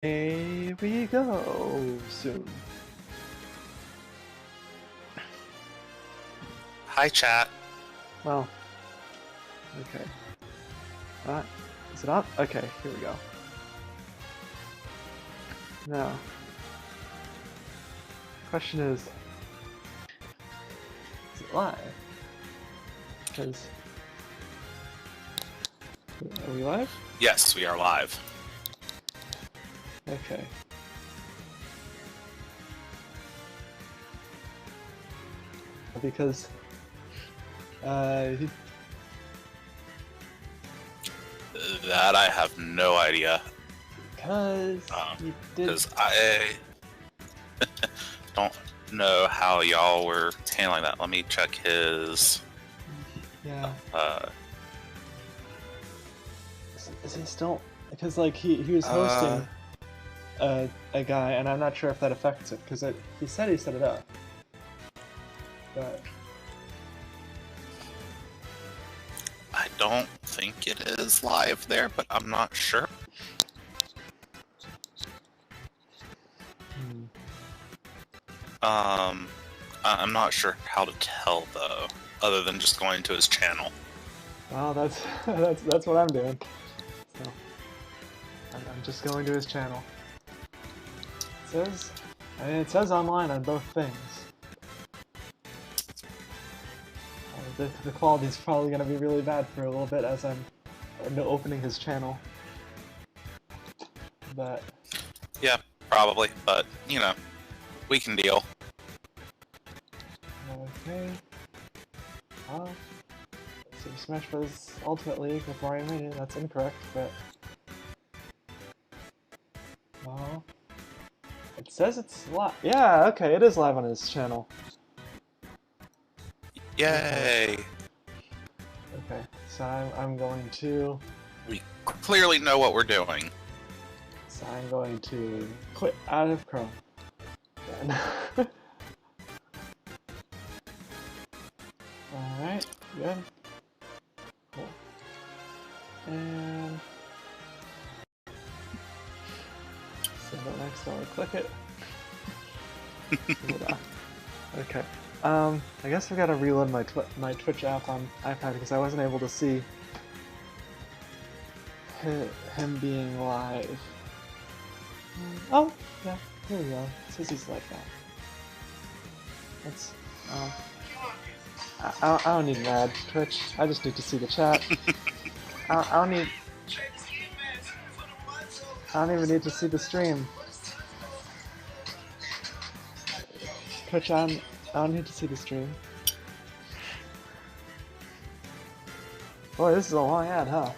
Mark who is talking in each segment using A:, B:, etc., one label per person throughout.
A: Here we go soon.
B: Hi, chat.
A: Well, okay. Alright, is it up? Okay, here we go. Now, question is it live? Because, are we live?
B: Yes, we are live.
A: Okay. Because,
B: That I have no idea.
A: because he did.
B: Because I don't know how y'all were handling that. Let me check his.
A: Yeah. Is he still? Because like he was hosting a guy, and I'm not sure if that affects it. Because he said he set it up, but
B: I don't think it is live there, but I'm not sure. I'm not sure how to tell though, other than just going to his channel.
A: well, that's that's what I'm doing. So I'm just going to his channel. It says online on both things. The quality's probably gonna be really bad for a little bit as I'm opening his channel. But
B: Yeah, probably, but you know, we can deal.
A: okay. Super Smash Bros. Ultimate League with Mario Mania. That's incorrect, but well, it says it's live. Yeah, okay, it is live on his channel.
B: Yay!
A: Okay, so I'm going to.
B: We clearly know what we're doing.
A: So I'm going to quit out of Chrome. Alright, good. Cool. And send it next time I click it. Okay. I guess I've got to reload my Twitch app on iPad because I wasn't able to see him being live. Oh, yeah, here we go. It says he's live now. That's, I don't need an ad, Twitch. I just need to see the chat. I don't even need to see the stream. Twitch, I don't need to see the stream. Boy, this is a long ad, huh?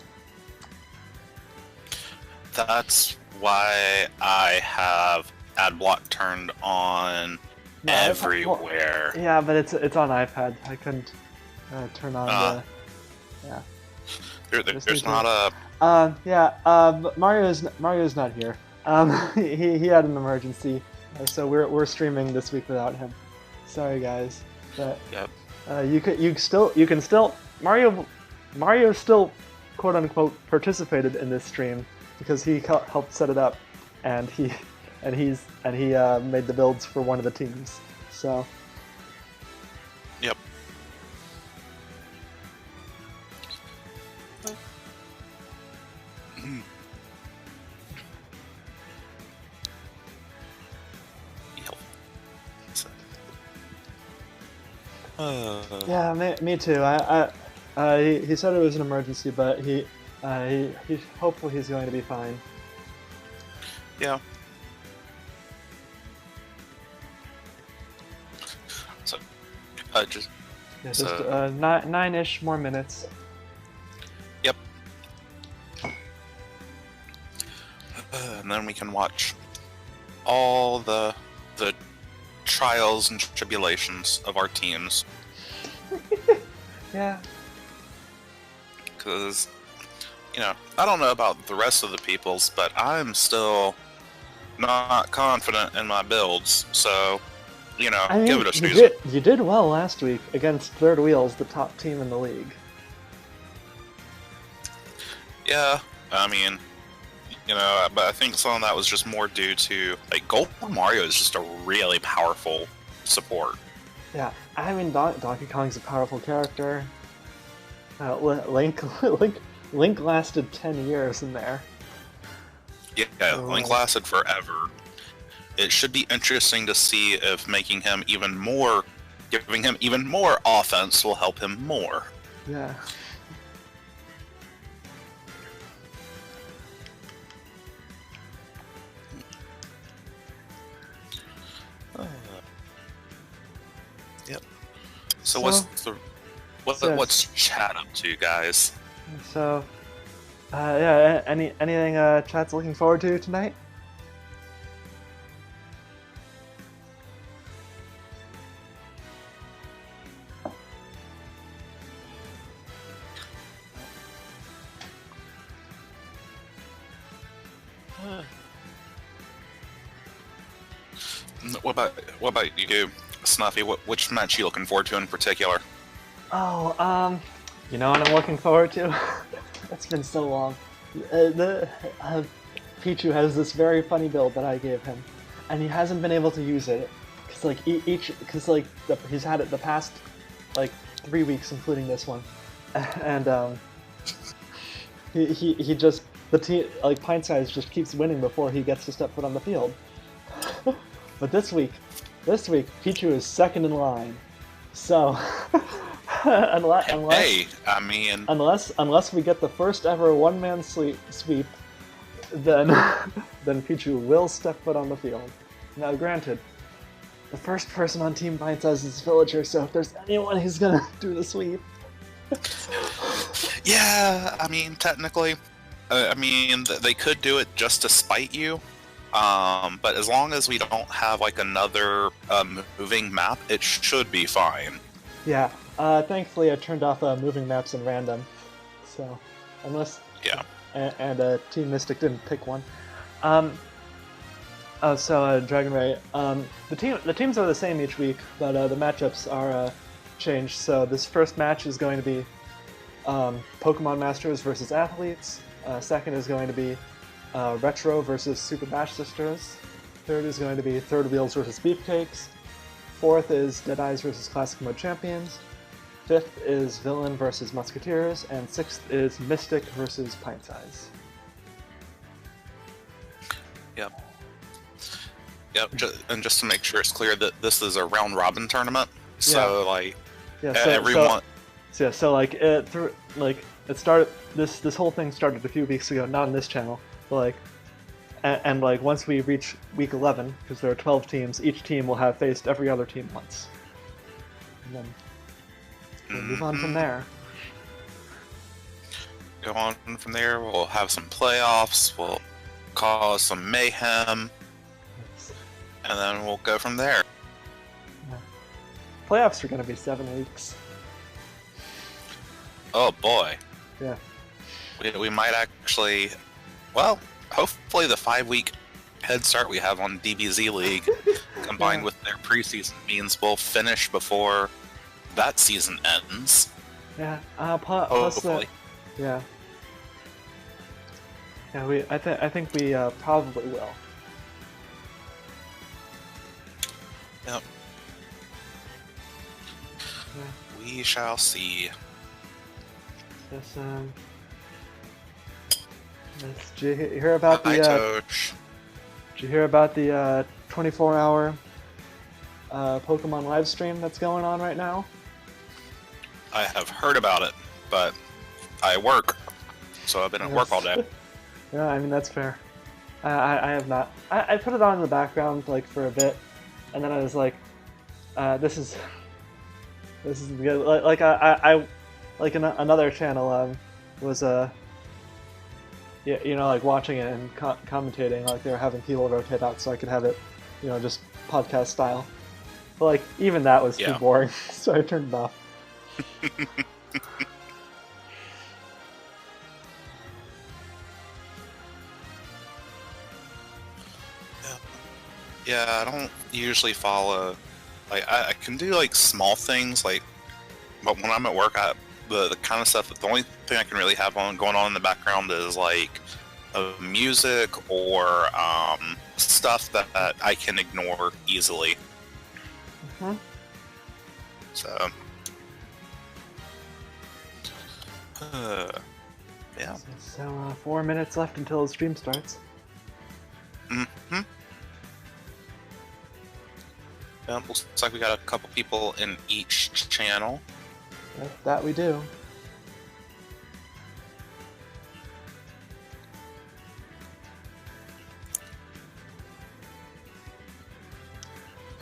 B: That's why I have ad block turned on everywhere.
A: Well, yeah, but it's on iPad. I couldn't turn on the. Yeah.
B: There's not a.
A: Yeah. Mario's not here. He had an emergency, so we're streaming this week without him. Sorry, guys. But
B: Yep.
A: you can still Mario still quote unquote participated in this stream because he helped set it up, and he made the builds for one of the teams. So.
B: Yep.
A: Yeah, me too. He said it was an emergency, but he hopefully he's going to be fine.
B: Yeah. So, just
A: 9-ish more minutes.
B: Yep. And then we can watch all the trials and tribulations of our teams.
A: Yeah.
B: Because, you know, I don't know about the rest of the peoples, but I'm still not confident in my builds, so, you know,
A: I mean,
B: give it a snooze.
A: You did well last week against Third Wheels, the top team in the league.
B: Yeah, I mean, but I think some of that was just more due to like Golden Mario is just a really powerful support.
A: Yeah, I mean Donkey Kong's a powerful character. Link Link lasted 10 years in there.
B: Yeah, Link lasted forever. It should be interesting to see if giving him even more offense will help him more.
A: Yeah.
B: Yep. So what's chat up to, guys?
A: So, yeah. Anything chat's looking forward to tonight?
B: What about you, Snuffy? Which match are you looking forward to in particular?
A: Oh, you know what I'm looking forward to? It's been so long. Pichu has this very funny build that I gave him, and he hasn't been able to use it because he's had it the past like 3 weeks, including this one, and he just the team like Pint Size just keeps winning before he gets to step foot on the field. But this week, Pichu is second in line, so unless we get the first ever one-man sweep, then Pichu will step foot on the field. Now, granted, the first person on Team Pint Size is Villager, so if there's anyone who's gonna do the sweep,
B: yeah, I mean technically, they could do it just to spite you. But as long as we don't have like another moving map, it should be fine.
A: Yeah. Thankfully, I turned off moving maps and random, so unless and Team Mystic didn't pick one. Dragon Ray. The teams are the same each week, but the matchups are changed. So this first match is going to be Pokemon Masters versus Athletes. Second is going to be Retro versus Super Bash Sisters. Third is going to be Third Wheels versus Beefcakes. Fourth is Deadeyes versus Classic Mode Champions. Fifth is Villain versus Musketeers. And sixth is Mystic versus Pint Size.
B: Yep. And just to make sure it's clear that this is a round robin tournament, so everyone.
A: It started. This whole thing started a few weeks ago, not on this channel. And once we reach week 11, because there are 12 teams, each team will have faced every other team once. And then we'll move on from there.
B: Go on from there, we'll have some playoffs, we'll cause some mayhem, and then we'll go from there.
A: Yeah. Playoffs are going to be 7 weeks.
B: Oh boy.
A: Yeah.
B: We might actually... Well, hopefully the 5-week head start we have on DBZ League, combined with their preseason, means we'll finish before that season ends.
A: Yeah.
B: Hopefully.
A: Yeah. I think we probably will.
B: Yep.
A: Yeah.
B: We shall see.
A: Did you hear about the? Did you hear about the 24-hour Pokemon live stream that's going on right now?
B: I have heard about it, but I work, so I've been at work all day.
A: Yeah, I mean that's fair. I have not. I put it on in the background for a bit, and then I was like, this is good. Another channel was watching it and commentating, they were having people rotate out so I could have it, just podcast style. But even that was too boring, so I turned it off.
B: Yeah, I don't usually follow. I can do small things, but when I'm at work, the kind of stuff. The only thing I can really have going on in the background is of music or stuff that I can ignore easily.
A: Mm-hmm.
B: So, yeah.
A: So 4 minutes left until the stream starts.
B: Mm-hmm. Looks like we got a couple people in each channel.
A: That we do.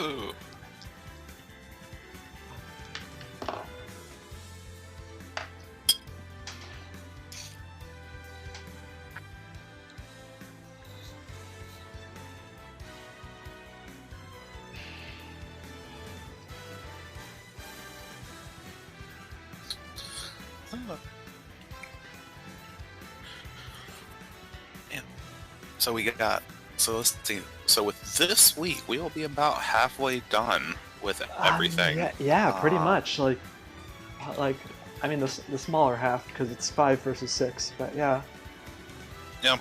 B: Ooh. Yeah. So let's see. So with this week, we will be about halfway done with everything.
A: Yeah, pretty much. Like, I mean, the smaller half because it's 5 versus 6. But yeah.
B: Yeah.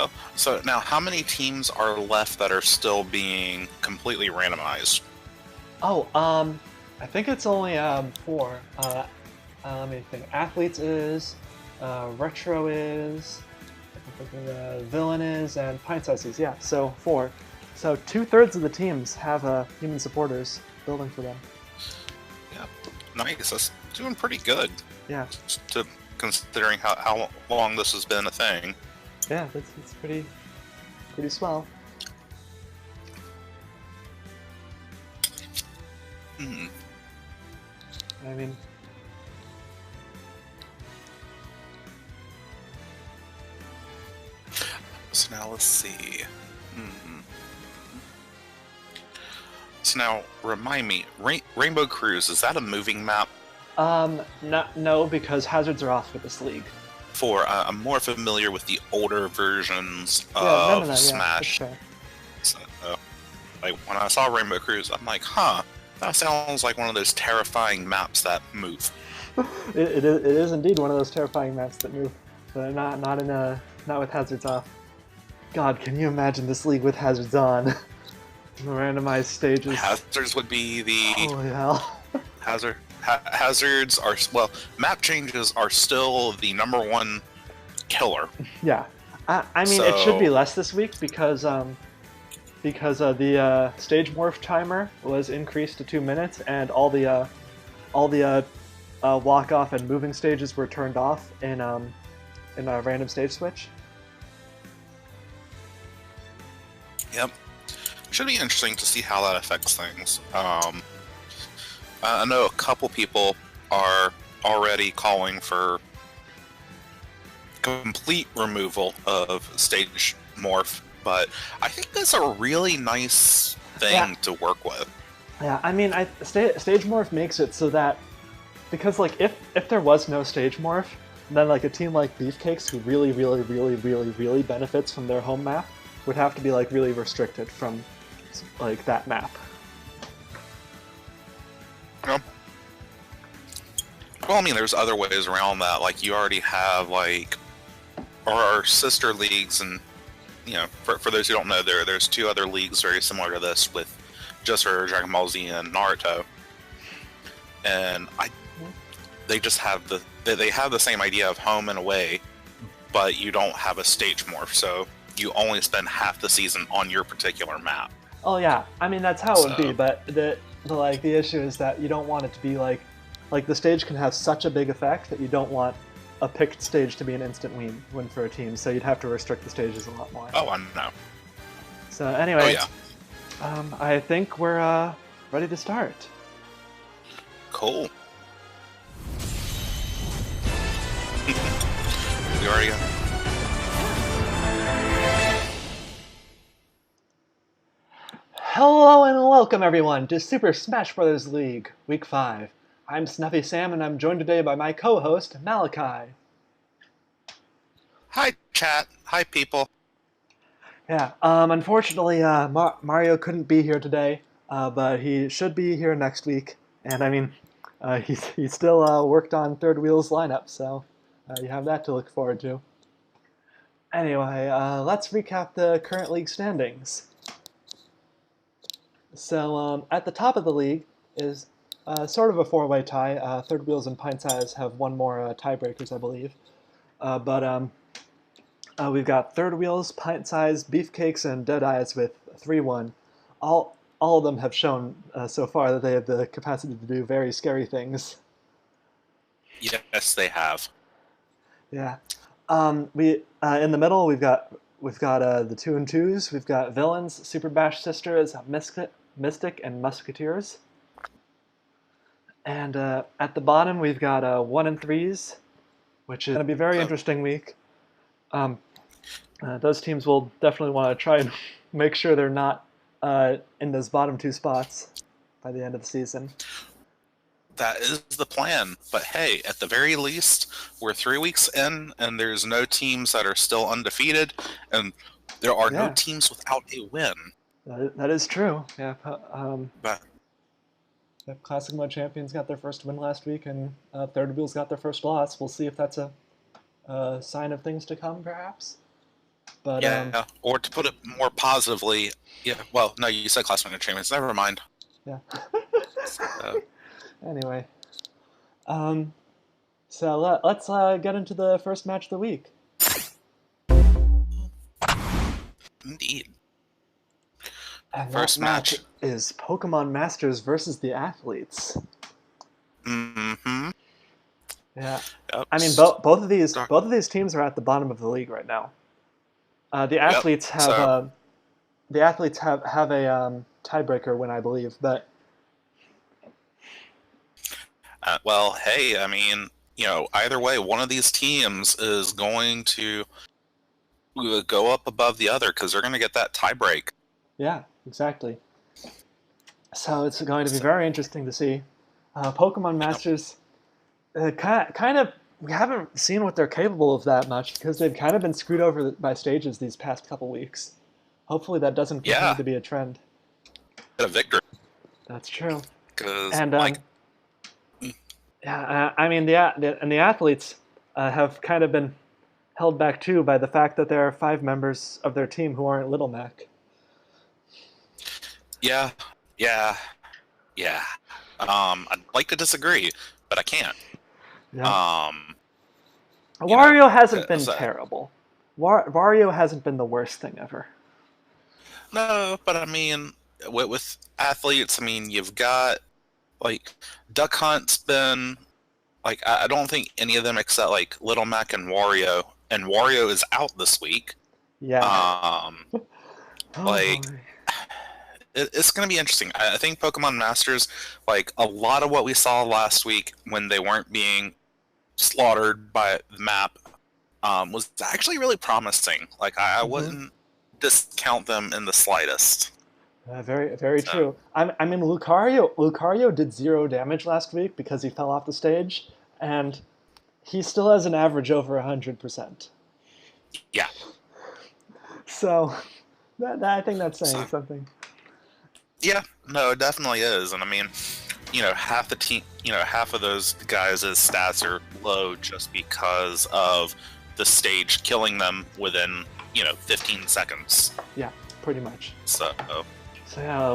B: Oh, so now, how many teams are left that are still being completely randomized?
A: Oh, I think it's only 4. Let me think. Athletes is, Retro is, Villain is, and Pint Size is. Yeah, so 4. So 2/3 of the teams have human supporters building for them.
B: Yeah, nice. That's doing pretty good.
A: Yeah.
B: Considering how long this has been a thing.
A: Yeah, it's pretty swell.
B: Hmm.
A: I mean,
B: so now let's see. So now, remind me, Rainbow Cruise, is that a moving map?
A: no, because hazards are off with this league.
B: I'm more familiar with the older versions of Smash.
A: Yeah,
B: So, like when I saw Rainbow Cruise, I'm like, huh, that sounds like one of those terrifying maps that move.
A: it is indeed one of those terrifying maps that move, but not with hazards off. God, can you imagine this league with hazards on? The randomized stages.
B: Hazards would be the
A: holy hell.
B: Hazards are, well, map changes are still the #1 killer.
A: Yeah, I mean, it should be less this week because the stage morph timer was increased to 2 minutes, and all the walk off and moving stages were turned off in a random stage switch.
B: Yep, should be interesting to see how that affects things. I know a couple people are already calling for complete removal of stage morph, but I think that's a really nice thing to work with.
A: Yeah, I mean, stage morph makes it so that, because like if there was no stage morph, then like a team like Beefcakes, who really benefits from their home map, would have to be like really restricted from like that map.
B: Well, I mean, there's other ways around that. Like, you already have, like, our sister leagues, and, you know, for those who don't know, there's 2 other leagues very similar to this with just for Dragon Ball Z and Naruto. And they just have they have the same idea of home and away, but you don't have a stage morph, so you only spend half the season on your particular map.
A: Oh yeah, I mean that's how it would be, but the issue is that you don't want it to be like the stage can have such a big effect that you don't want a picked stage to be an instant win for a team, so you'd have to restrict the stages a lot more.
B: Oh, I know.
A: So anyway,
B: oh, yeah.
A: I think we're ready to start.
B: Cool. We already got...
A: Hello and welcome everyone to Super Smash Bros. League, Week 5. I'm Snuffy Sam and I'm joined today by my co-host, Malachi.
B: Hi, chat. Hi, people.
A: Yeah, unfortunately, Mario couldn't be here today, but he should be here next week. And I mean, he still worked on Third Wheel's lineup, so you have that to look forward to. Anyway, let's recap the current league standings. So at the top of the league is sort of a four-way tie. Third Wheels and Pint Size have one more tiebreakers, I believe. But we've got Third Wheels, Pint Size, Beefcakes, and Dead Eyes with 3-1. All of them have shown so far that they have the capacity to do very scary things.
B: Yes, they have.
A: Yeah. We in the middle we've got the 2 and 2s. We've got Villains, Super Bash Sisters, Mystic, and Musketeers. And at the bottom we've got 1 and 3s, which is going to be a very interesting week. Those teams will definitely want to try and make sure they're not in those bottom 2 spots by the end of the season.
B: That is the plan. But hey, at the very least, we're 3 weeks in, and there's no teams that are still undefeated, and there are no teams without a win.
A: That is true. Yeah.
B: But
A: Classic Mode Champions got their first win last week, and Third Wheels got their first loss. We'll see if that's a sign of things to come, perhaps. But
B: yeah, or to put it more positively, yeah. Well, no, you said Classic Mode Champions. Never mind.
A: Yeah. Anyway, so let's get into the first match of the week.
B: Indeed.
A: And
B: First
A: that match is Pokemon Masters versus the Athletes.
B: Mm-hmm.
A: Yeah.
B: Yep.
A: I mean, both of these teams are at the bottom of the league right now. The Athletes have a tiebreaker win, I believe, but.
B: Well, hey, I mean, either way, one of these teams is going to go up above the other because they're going to get that tiebreak.
A: Yeah, exactly. So it's going to be very interesting to see. Pokemon Masters, kind of, we haven't seen what they're capable of that much because they've kind of been screwed over by stages these past couple weeks. Hopefully that doesn't continue to be a trend.
B: Get a victory.
A: That's true.
B: And
A: I mean, the Athletes have kind of been held back too by the fact that there are 5 members of their team who aren't Little Mac.
B: Yeah. I'd like to disagree, but I can't.
A: Yeah. Wario hasn't been terrible. Wario hasn't been the worst thing ever.
B: No, but I mean, with Athletes, I mean, you've got Duck Hunt's been I don't think any of them except Little Mac and Wario is out this week.
A: Yeah.
B: It's going to be interesting. I think Pokemon Masters, a lot of what we saw last week when they weren't being slaughtered by the map, was actually really promising. I wouldn't discount them in the slightest.
A: Very, very true. I mean, Lucario did 0 damage last week because he fell off the stage, and he still has an average over 100%.
B: Yeah.
A: So, I think that's saying something.
B: Yeah, no, it definitely is, and I mean, half the team, half of those guys' stats are low just because of the stage killing them within, 15 seconds.
A: Yeah, pretty much.
B: So
A: yeah,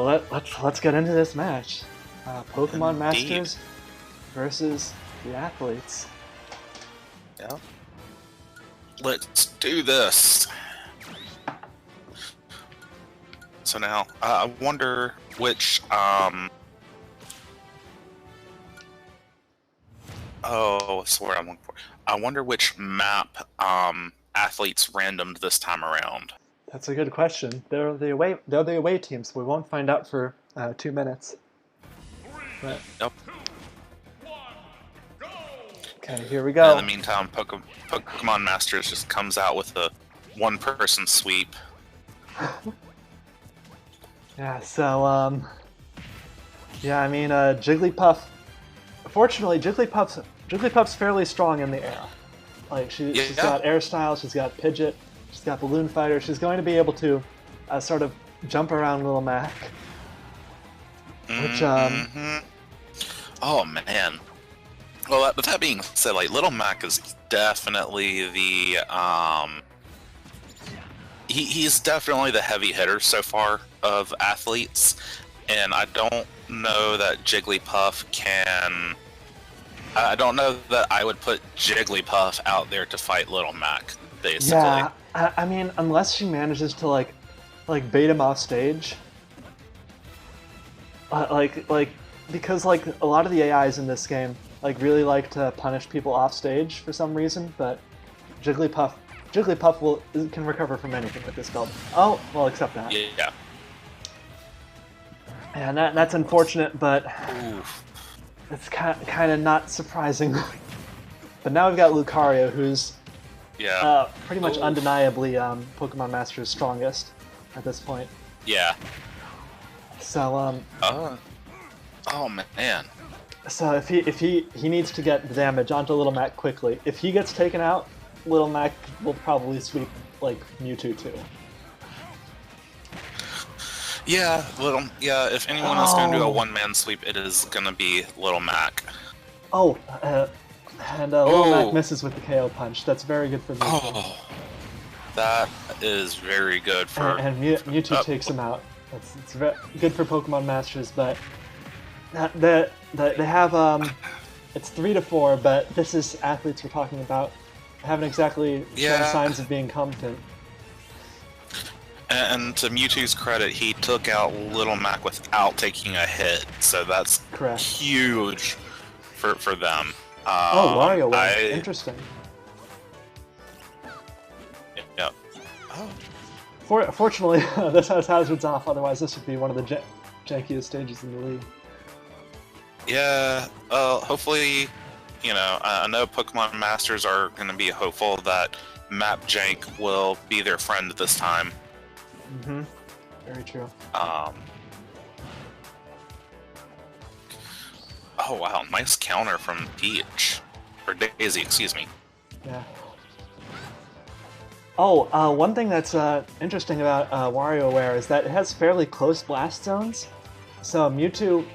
A: let's get into this match. Pokemon Masters versus the Athletes.
B: Yeah. Let's do this. So now, I wonder which, what's the word I'm looking for? I wonder which map, Athletes randomed this time around.
A: That's a good question. They're the away team, so we won't find out for 2 minutes. But...
B: Yep.
A: Okay, here we go.
B: In the meantime, Pokemon Masters just comes out with a 1-person sweep.
A: Yeah, so, yeah, I mean, Jigglypuff, fortunately, Jigglypuff's fairly strong in the air. She's got Air Style, she's got Pidgeot, she's got Balloon Fighter, she's going to be able to sort of jump around Little Mac. Which,
B: Oh, man. Well, with that being said, Little Mac is definitely the he's definitely the heavy hitter so far of athletes, and I don't know that Jigglypuff can. I don't know that I would put Jigglypuff out there to fight Little Mac, basically.
A: Yeah, I mean, unless she manages to like bait him off stage, because like a lot of the AIs in this game like really like to punish people off stage for some reason, but Jigglypuff can recover from anything with this build. Oh, well, except that.
B: Yeah.
A: And that's unfortunate, but
B: Oof.
A: it's kind of not surprising. But now we've got Lucario, who's pretty much
B: Oof.
A: undeniably Pokemon Master's strongest at this point.
B: Yeah.
A: So
B: Oh man.
A: so if he needs to get the damage onto Little Mac quickly, if he gets taken out, Little Mac will probably sweep like Mewtwo too.
B: Yeah, if anyone is going to do a one-man sweep, it is going to be Little Mac.
A: Oh, and Little Mac misses with the KO punch. That's very good for Mewtwo.
B: Oh, that is very good for...
A: And Mewtwo takes him out. It's good for Pokemon Masters, but they have it's 3-4, but this is athletes we're talking about. Haven't exactly shown signs of being competent.
B: And to Mewtwo's credit, he took out Little Mac without taking a hit, so that's
A: correct.
B: Huge for them.
A: WarioWare. Interesting.
B: Yeah. Oh.
A: Fortunately, this has hazards off, otherwise this would be one of the jankiest stages in the league.
B: Yeah, hopefully, I know Pokemon Masters are going to be hopeful that Map Jank will be their friend this time.
A: Mm-hmm. Very true.
B: Oh wow, nice counter from Peach. Or Daisy, excuse me.
A: Yeah. Oh, one thing that's interesting about WarioWare is that it has fairly close blast zones, so Mewtwo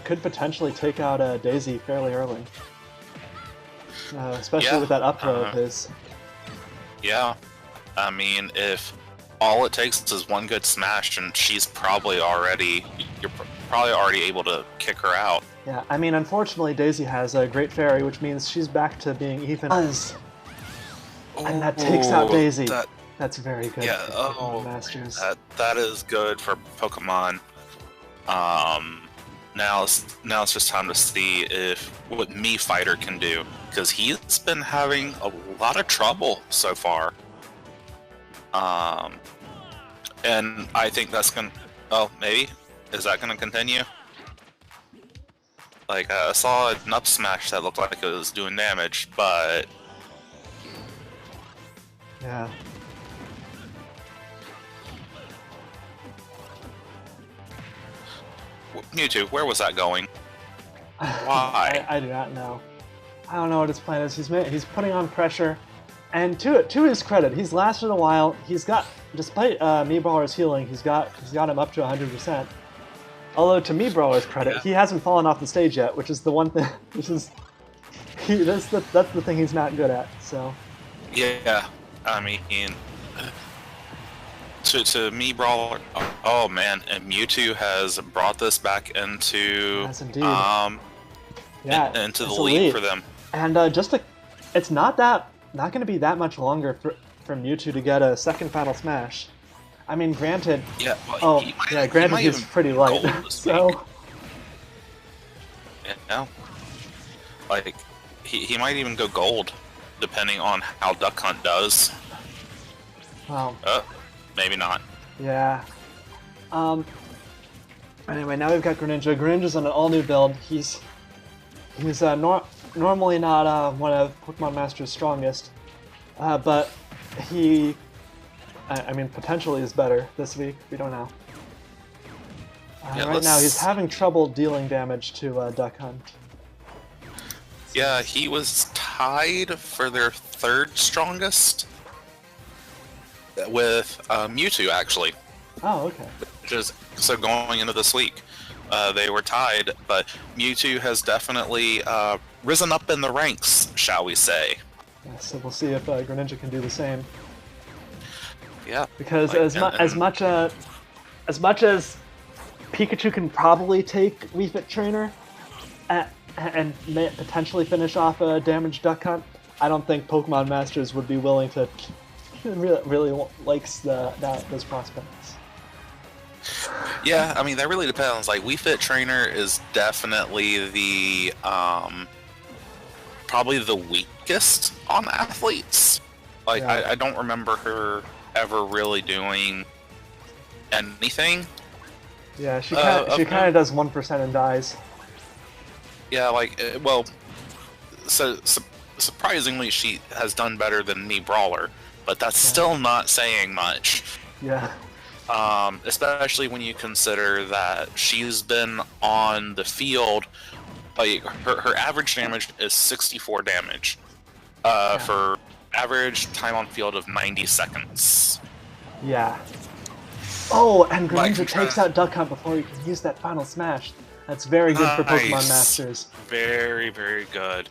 A: could potentially take out Daisy fairly early. Especially with that up throw of his.
B: Yeah. I mean, if all it takes is one good smash, and you're probably already able to kick her out.
A: Yeah, I mean, unfortunately, Daisy has a Great Fairy, which means she's back to being even. And that takes out Daisy. That's very good.
B: Yeah.
A: For Pokemon Masters.
B: That is good for Pokemon. Now it's just time to see what Mii Fighter can do, because he's been having a lot of trouble so far. And I think that's gonna. Oh, maybe is that gonna continue? Like I saw an up smash that looked like it was doing damage, but
A: yeah.
B: Mewtwo, where was that going? Why?
A: I do not know. I don't know what his plan is. He's putting on pressure, and to his credit, he's lasted a while. He's got, despite Mii Brawler's healing, he's got him up to 100%. Although to Mii Brawler's credit, he hasn't fallen off the stage yet, which is the one thing. That's the thing he's not good at. So.
B: Yeah, I mean, to Mii Brawler. Oh man, and Mewtwo has brought this back into into the league for them.
A: And it's not going to be that much longer for Mewtwo to get a second Final Smash. I mean, granted.
B: Yeah. Well,
A: granted he's pretty light. So.
B: Yeah. Like he might even go gold, depending on how Duck Hunt does.
A: Wow.
B: Maybe not.
A: Yeah. Anyway, now we've got Greninja. Greninja's on an all-new build. He's normally not one of Pokemon Master's strongest, but he, I mean, potentially is better this week. We don't know. Right now, he's having trouble dealing damage to Duck Hunt.
B: Yeah, he was tied for their third strongest with Mewtwo, actually.
A: Oh, okay.
B: So going into this week, they were tied, but Mewtwo has definitely risen up in the ranks, shall we say.
A: Yeah, so we'll see if Greninja can do the same.
B: Yeah.
A: Because
B: Like,
A: as much as Pikachu can probably take Wii Fit Trainer and may potentially finish off a damaged Duck Hunt, I don't think Pokemon Masters would be willing to really likes those prospects.
B: Yeah, I mean that really depends. Like Wii Fit Trainer is definitely the probably the weakest on athletes. Like
A: Yeah.
B: I don't remember her ever really doing anything.
A: Yeah, she kind of does 1% and dies.
B: Yeah, like well, surprisingly she has done better than me Brawler, but that's still not saying much.
A: Yeah.
B: Especially when you consider that she's been on the field, like her average damage is 64 damage, for average time on field of 90 seconds.
A: Yeah. Oh, and
B: Like,
A: Greninja takes out Duck Hunt before you can use that final smash. That's very good for Pokemon Masters.
B: Very, very good.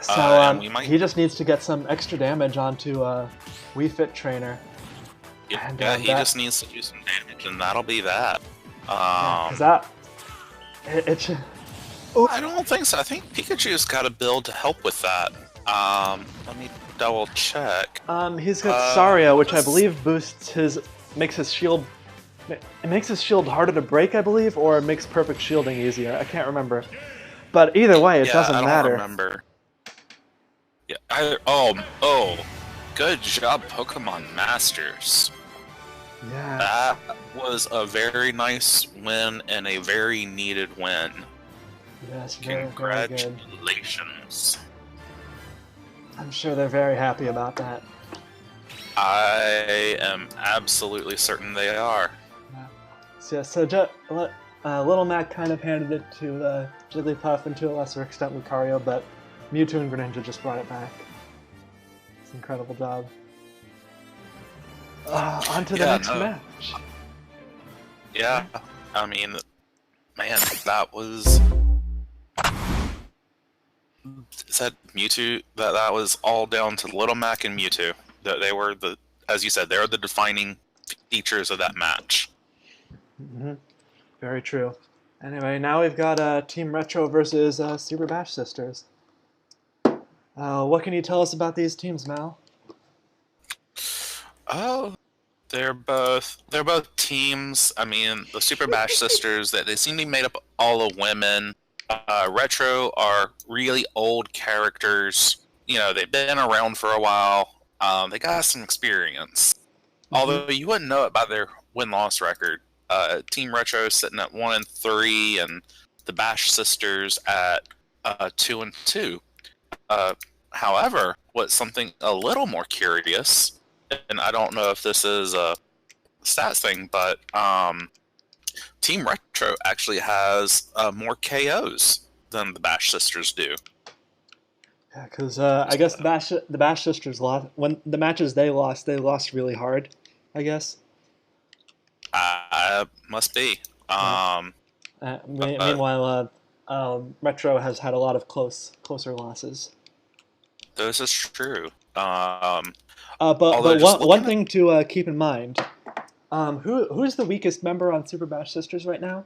A: So he just needs to get some extra damage onto Wii Fit Trainer.
B: Yeah,
A: And,
B: he just needs to do some damage, and that'll be that.
A: I
B: don't think so. I think Pikachu's got a build to help with that. Let me double check.
A: He's got Saria, which I believe makes his shield harder to break, I believe, or it makes perfect shielding easier. I can't remember. But either way, it doesn't matter.
B: I don't remember. Yeah. Oh. Good job, Pokemon Masters.
A: Yeah.
B: That was a very nice win and a very needed win.
A: Yes, very,
B: Congratulations.
A: very good. I'm sure they're very happy about that.
B: I am absolutely certain they are.
A: Yeah. So Little Mac kind of handed it to Jigglypuff and to a lesser extent Lucario, but Mewtwo and Greninja just brought it back. It's an incredible job. On to the next match.
B: Yeah, I mean, man, that was... Said Mewtwo, that was all down to Little Mac and Mewtwo. They were as you said, they were the defining features of that match.
A: Mm-hmm. Very true. Anyway, now we've got Team Retro versus Super Bash Sisters. What can you tell us about these teams, Mal?
B: Oh, they're both teams. I mean, the Super Bash Sisters, they seem to be made up all of women. Retro are really old characters. You know, they've been around for a while. They got some experience. Mm-hmm. Although you wouldn't know it by their win-loss record. Team Retro sitting at 1-3, and the Bash Sisters at 2-2. However, what's something a little more curious, and I don't know if this is a stats thing, but Team Retro actually has more KOs than the Bash Sisters do.
A: Yeah, because I guess the Bash Sisters lost when the matches they lost really hard. I guess.
B: Must be.
A: Meanwhile, Retro has had a lot of closer losses.
B: This is true.
A: But one thing to keep in mind, who's the weakest member on Super Bash Sisters right now?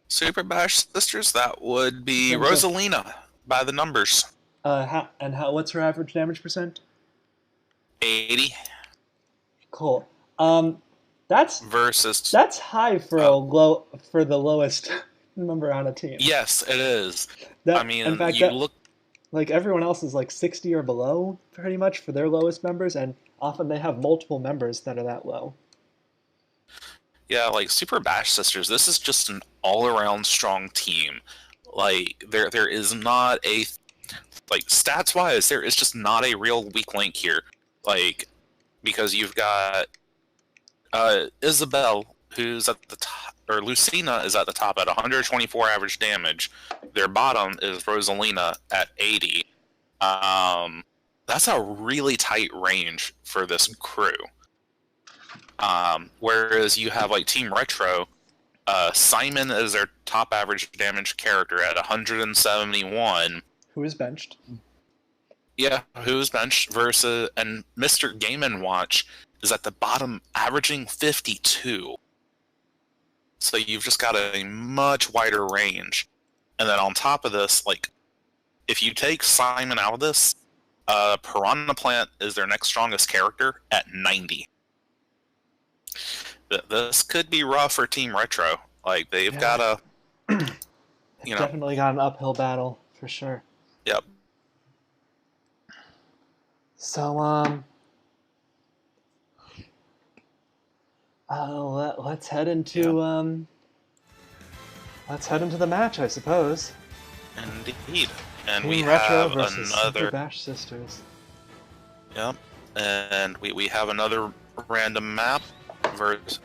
B: Super Bash Sisters, that would be Rosalina by the numbers.
A: What's her average damage percent?
B: 80.
A: Cool. That's high for for the lowest member on a team.
B: Yes, it is.
A: In fact, like everyone else is like 60 or below, pretty much, for their lowest members, and often they have multiple members that are that low.
B: Yeah, like Super Bash Sisters, this is just an all-around strong team. Like there is not a stats-wise, there is just not a real weak link here. Like, because you've got Isabelle, who's at the top, or Lucina is at the top at 124 average damage. Their bottom is Rosalina at 80. That's a really tight range for this crew. Whereas you have like Team Retro, Simon is their top average damage character at 171.
A: Who is benched?
B: Yeah, who's benched and Mr. Game & Watch is at the bottom, averaging 52. So you've just got a much wider range. And then on top of this, like, if you take Simon out of this, Piranha Plant is their next strongest character at 90. This could be rough for Team Retro. Like, they've got a...
A: Definitely got an uphill battle, for sure.
B: Yep.
A: So, let's head into, let's head into the match, I suppose.
B: Indeed. And
A: Team
B: we
A: Retro
B: have
A: versus
B: another...
A: Super Bash Sisters.
B: Yep. And we have another random map,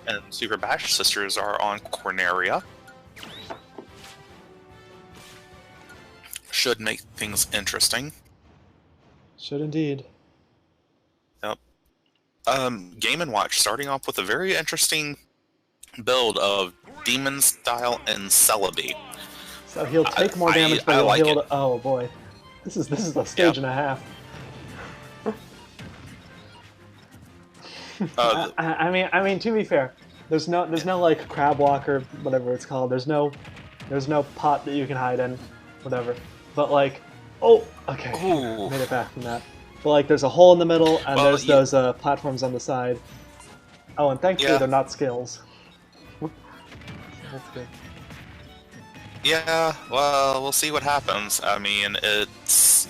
B: and Super Bash Sisters are on Corneria. Should make things interesting.
A: Should indeed.
B: Yep. Game & Watch starting off with a very interesting build of Demon Style and Celebi.
A: So he'll take more damage, but he'll
B: like
A: heal.
B: it.
A: Oh boy, this is a stage and a half. I mean, to be fair, there's no like crab walk or whatever it's called. There's no pot that you can hide in, whatever. But like, oh, okay,
B: Ooh.
A: made it back from that. But like, there's a hole in the middle, and there's
B: yeah.
A: those platforms on the side. Oh, and thankfully they're not skills. That's good.
B: Yeah, well, we'll see what happens. I mean, it's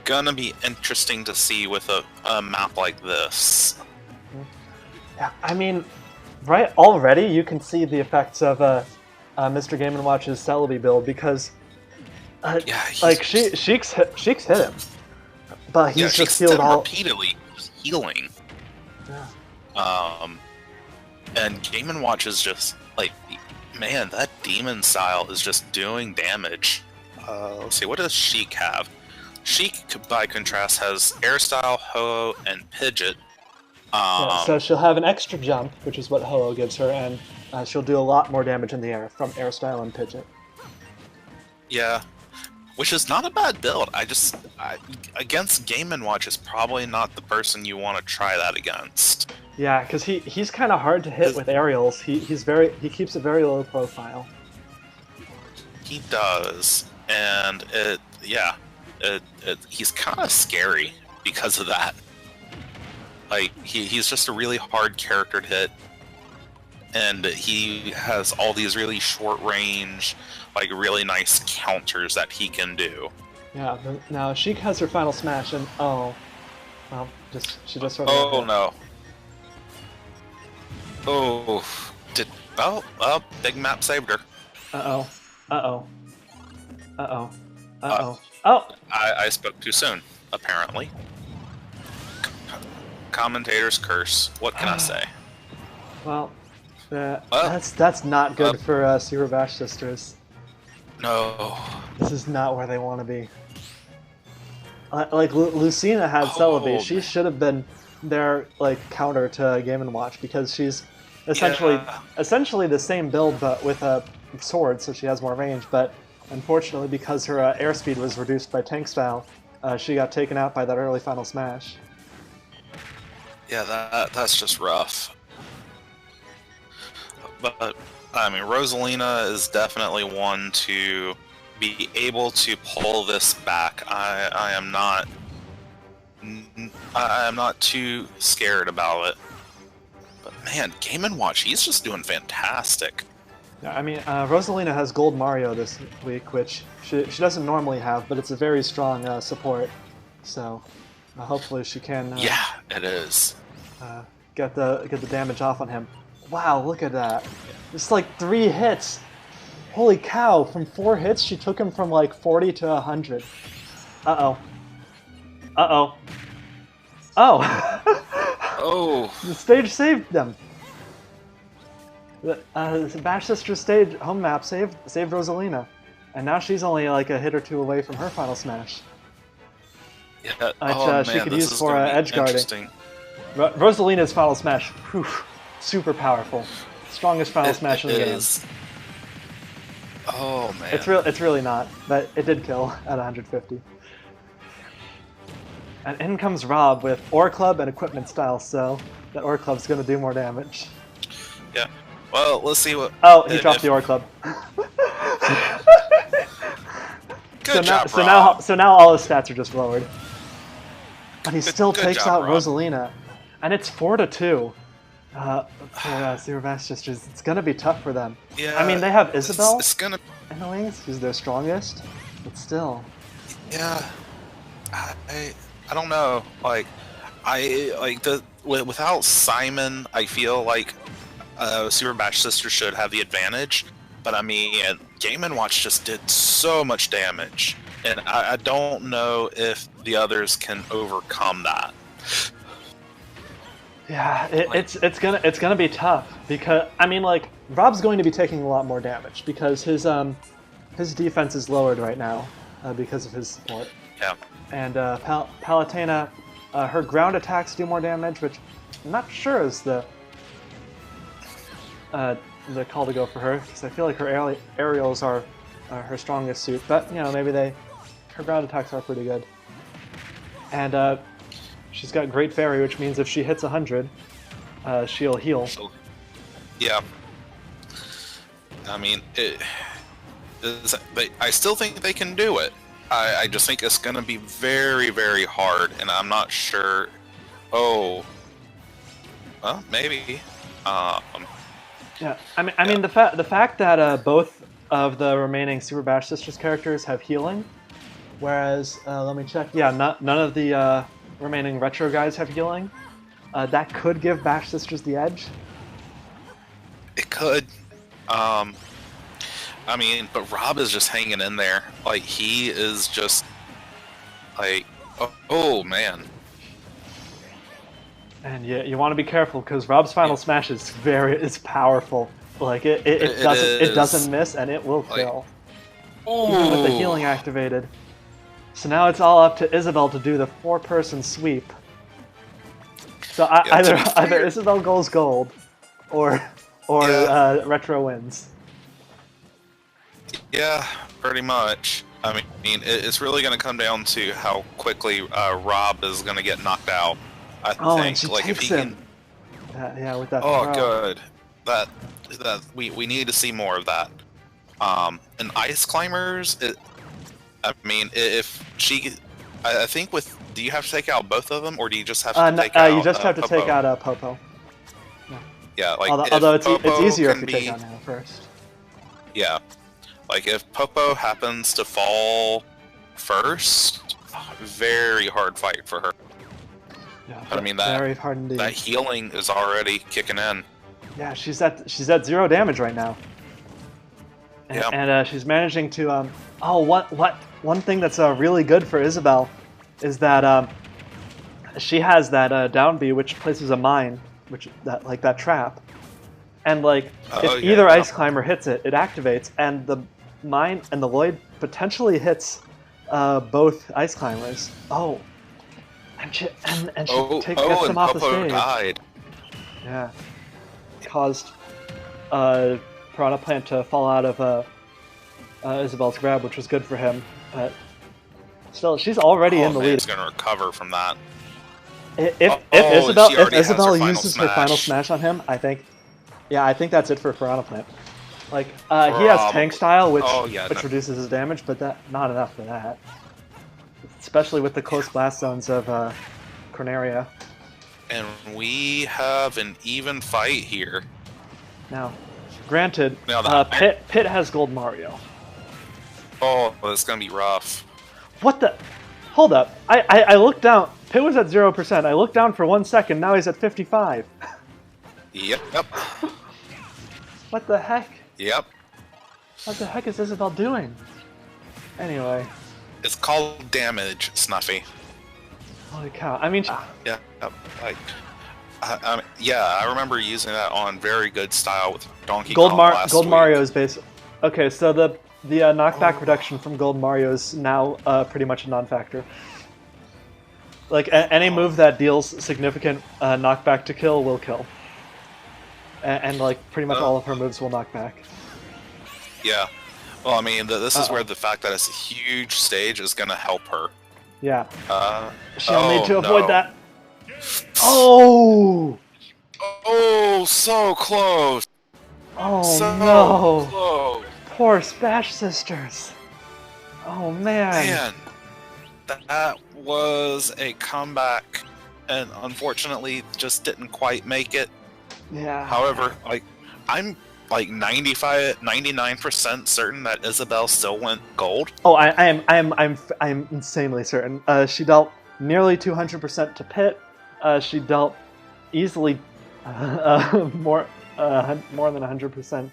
B: gonna be interesting to see with a map like this.
A: Yeah, I mean, right already you can see the effects of Mr. Game & Watch's Celebi build because, like Sheik's hit him, but he's just healed all
B: repeatedly healing.
A: Yeah.
B: And Game & Watch is just like, man, that Demon Style is just doing damage. Let's see, what does Sheik have? Sheik, by contrast, has Air Style, Ho-Oh, and Pidgeot.
A: So she'll have an extra jump, which is what Ho-Oh gives her, and she'll do a lot more damage in the air from Air Style and Pidgeot.
B: Yeah, which is not a bad build. Against Game & Watch is probably not the person you want to try that against.
A: Yeah, because he's kind of hard to hit with aerials. He keeps a very low profile.
B: He does, and he's kind of scary because of that. Like, he's just a really hard character to hit, and he has all these really short range, like really nice counters that he can do.
A: Yeah. Now Sheik has her final smash, and she just sort of.
B: Oh no. Oh, Big Map saved her.
A: Uh oh.
B: I spoke too soon, apparently. Commentator's curse. What can I say?
A: Well, that's not good for Super Bash Sisters.
B: No.
A: This is not where they want to be. Like Lucina had Celebi. She should have been their like counter to Game & Watch because she's essentially the same build but with a sword, so she has more range. But unfortunately, because her airspeed was reduced by Tank Style, she got taken out by that early final smash.
B: Yeah, that's just rough. But I mean, Rosalina is definitely one to be able to pull this back. I am not too scared about it. But man, Game & Watch, he's just doing fantastic.
A: Yeah, I mean, Rosalina has Gold Mario this week, which she doesn't normally have, but it's a very strong support. So hopefully she can.
B: Yeah, it is.
A: Get the damage off on him. Wow, look at that! It's like 3 hits. Holy cow! From 4 hits, she took him from like 40 to 100. Uh oh.
B: Oh.
A: The stage saved them. The Bash Sisters stage home map saved Rosalina, and now she's only like a hit or 2 away from her final smash.
B: Yeah.
A: Which she could use for edge guarding. Rosalina's final smash, whew, super powerful. Strongest final smash in the game.
B: Oh man.
A: It's really not, but it did kill at 150. And in comes Rob with Ore Club and Equipment Style, so That Ore Club's gonna do more damage.
B: Yeah. Well, let's see what.
A: Oh, he dropped the Ore Club.
B: Good job, Rob.
A: So now all his stats are just lowered. But he still
B: good
A: takes
B: job,
A: out
B: Rob.
A: Rosalina, and it's 4-2. For Super Bash Sisters, it's gonna be tough for them.
B: Yeah.
A: I mean, they have Isabel
B: It's gonna.
A: in the wings, who's their strongest, but still.
B: Yeah. I don't know. Like, without Simon, I feel like Super Bash Sisters should have the advantage. But I mean, Game & Watch just did so much damage, and I don't know if the others can overcome that.
A: Yeah, it's gonna be tough because I mean, like, Rob's going to be taking a lot more damage because his defense is lowered right now because of his support.
B: Yeah.
A: And Palutena, her ground attacks do more damage, which I'm not sure is the call to go for her, because I feel like her aerials are her strongest suit. But you know, maybe her ground attacks are pretty good. And she's got Great Fairy, which means if she hits 100, she'll heal.
B: Yeah. I mean, I still think they can do it. I just think it's going to be very, very hard, and I'm not sure. Oh, well, maybe.
A: Yeah, I mean the fact that both of the remaining Super Bash Sisters characters have healing, whereas let me check. Yeah, none of the remaining Retro guys have healing. That could give Bash Sisters the edge.
B: It could. I mean, but Rob is just hanging in there. Like, he is just like, oh man. And
A: you want to be careful because Rob's final smash is powerful. Like it doesn't miss and it will kill. Even with the healing activated. So now it's all up to Isabel to do the 4-person sweep. So either Isabel goes gold, or Retro wins.
B: Yeah, pretty much. I mean, it's really going to come down to how quickly Rob is going to get knocked out. I think.
A: And she
B: like
A: takes
B: if he
A: him. Yeah, with that.
B: Oh,
A: throw.
B: good. That we need to see more of that. And Ice Climbers. I mean, if she, I think with. Do you have to take out both of them, or do you just have to take out?
A: You just have to
B: Popo?
A: take out Popo.
B: Yeah, like
A: although it's easier if you
B: be,
A: take out him first.
B: Yeah, like if Popo happens to fall first, very hard fight for her.
A: Yeah,
B: but I mean
A: very hard indeed.
B: That healing is already kicking in.
A: Yeah, she's at 0 damage right now. And,
B: yeah.
A: And she's managing to one thing that's really good for Isabel is that she has that down B, which places a mine, that trap, and if either Ice Climber hits it, it activates, and the mine and the Lloyd potentially hits both Ice Climbers. Oh, and she gets them off the stage.
B: Died.
A: Yeah, caused Piranha Plant to fall out of Isabel's grab, which was good for him, but. Still, she's already in the lead.
B: She's gonna recover from that.
A: If Isabel uses her final smash on him, I think that's it for Piranha Plant. Like, he has tank style, which reduces his damage, but not enough for that. Especially with the close blast zones of Corneria.
B: And we have an even fight here.
A: Now, granted, Pit has Gold Mario.
B: Oh, it's gonna be rough.
A: What the? Hold up. I looked down. Pit was at 0%. I looked down for 1 second. Now he's at 55.
B: Yep.
A: What the heck?
B: Yep.
A: What the heck is Isabel doing? Anyway.
B: It's called damage, Snuffy.
A: Holy cow. I mean...
B: Yeah, like... I remember using that on very good style with Donkey Kong last
A: Gold
B: week.
A: Mario is based... Okay, so the knockback reduction from Gold Mario is now pretty much a non-factor. Like, any move that deals significant knockback to kill will kill. And pretty much all of her moves will knock back.
B: Yeah. Well, I mean, this is where the fact that it's a huge stage is going to help her.
A: Yeah. She'll need to avoid that. Oh!
B: Oh, so close.
A: Oh
B: So
A: no!
B: close.
A: Poor Spash Sisters. Oh man.
B: Man, that was a comeback, and unfortunately just didn't quite make it.
A: Yeah.
B: However, like, I'm like 95, 99% certain that Isabel still went gold.
A: Oh, I'm insanely certain. She dealt nearly 200% to Pit. She dealt easily more than 100%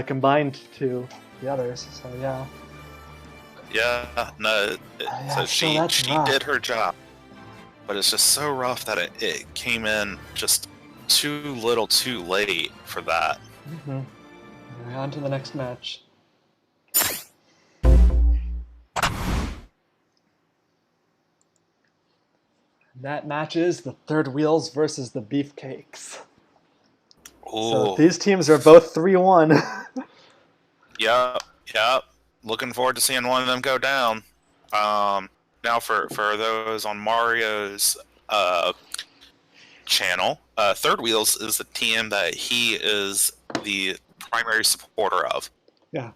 A: combined to the others. So yeah.
B: Yeah, no.
A: Yeah,
B: So
A: so that's
B: she
A: rough.
B: did her job, but it's just so rough that it came in just too little, too late for that.
A: Mm-hmm. On to the next match. That match is the Third Wheels versus the Beefcakes. So
B: Ooh,
A: these teams are both 3-1.
B: yeah, yeah. Looking forward to seeing one of them go down. Now for those on Mario's channel, Third Wheels is the team that he is the primary supporter of.
A: Yeah.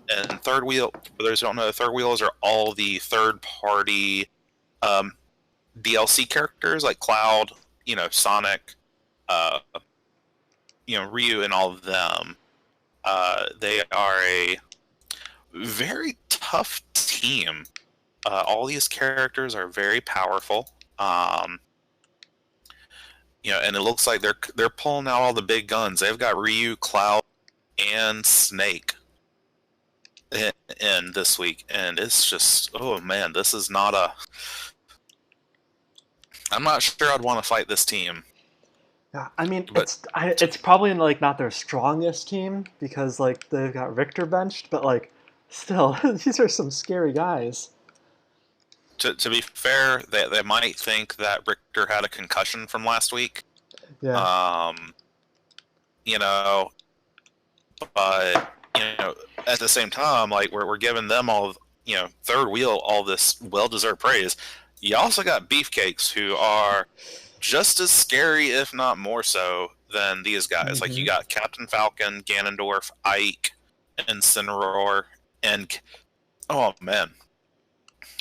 B: And Third Wheel, for those who don't know, Third Wheels are all the third-party DLC characters like Cloud, Sonic, uh, Ryu, and all of them. They are a very tough team. All these characters are very powerful. And it looks like they're pulling out all the big guns. They've got Ryu, Cloud, and Snake in this week, and it's just, oh man, this is not a. I'm not sure I'd want to fight this team.
A: Yeah, I mean
B: But
A: it's probably like not their strongest team because like they've got Richter benched, but like still these are some scary guys.
B: to be fair, they might think that Richter had a concussion from last week.
A: Yeah.
B: Um, you know, but at the same time, like we're giving them all, Third Wheel all this well-deserved praise. You also got Beefcakes who are just as scary, if not more so, than these guys. Like you got Captain Falcon, Ganondorf, Ike, Incineroar, and oh man,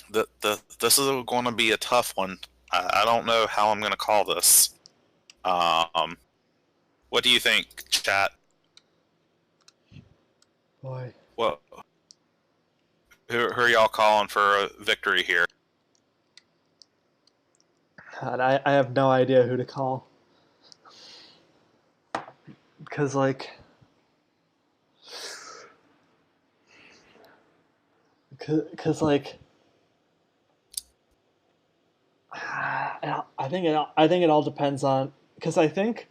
B: this is going to be a tough one. I don't know how I'm going to call this. What do you think, chat?
A: Boy.
B: What? Who are y'all calling for a victory here?
A: God, I have no idea who to call. Because like because like I think it all depends on because I think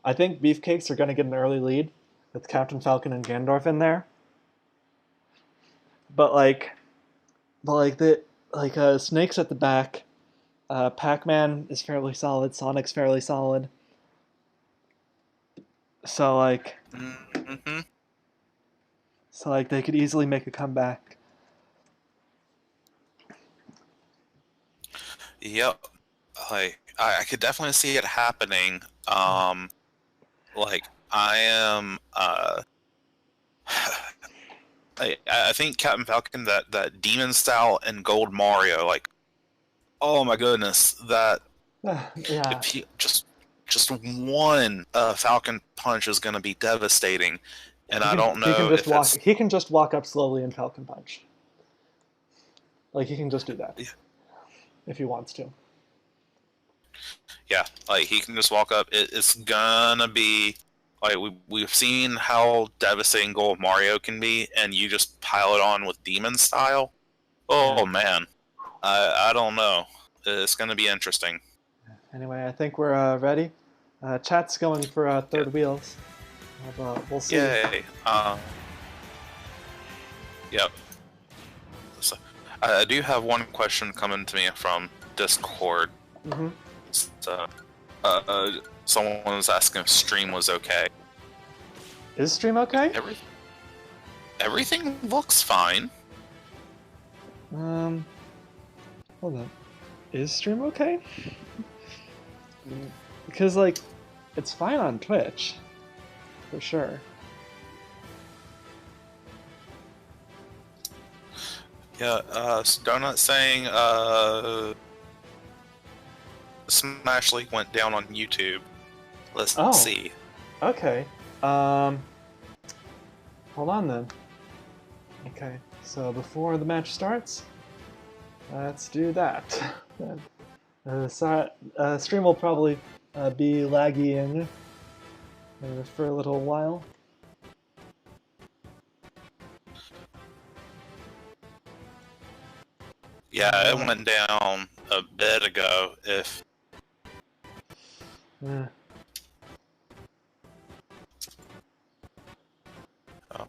A: Beefcakes are going to get an early lead with Captain Falcon and Gandorf in there. But Snake's at the back. Pac-Man is fairly solid. Sonic's fairly solid. So
B: Mm-hmm.
A: they could easily make a comeback.
B: Yep. Like I could definitely see it happening. Like I am. I think Captain Falcon, that demon style and Gold Mario, like, oh my goodness, that
A: Yeah.
B: if he just one Falcon punch is going to be devastating, and I don't
A: He can
B: know
A: just
B: if
A: walk.
B: it's
A: He can just walk up slowly and Falcon Punch. Like he can just do that if he wants to.
B: yeah, like he can just walk up. It's gonna be like we've seen how devastating Gold Mario can be, and you just pile it on with demon style. Oh
A: Yeah.
B: man, I don't know. It's gonna be interesting.
A: Anyway, I think we're ready. Chat's going for
B: Yeah.
A: Third Wheels. We'll see.
B: Yay. Yep. So, I do have one question coming to me from Discord.
A: Mm-hmm.
B: So, someone was asking if stream was okay.
A: Is stream okay?
B: Everything looks fine.
A: Hold on. Is stream okay? Because it's fine on Twitch, for sure.
B: Yeah, Donut saying Smash League went down on YouTube. Let's
A: Oh.
B: see.
A: Okay. Hold on then. Okay, so before the match starts, let's do that. Stream will probably be laggying for a little while.
B: Yeah, it went down a bit ago. If
A: Yeah.
B: oh.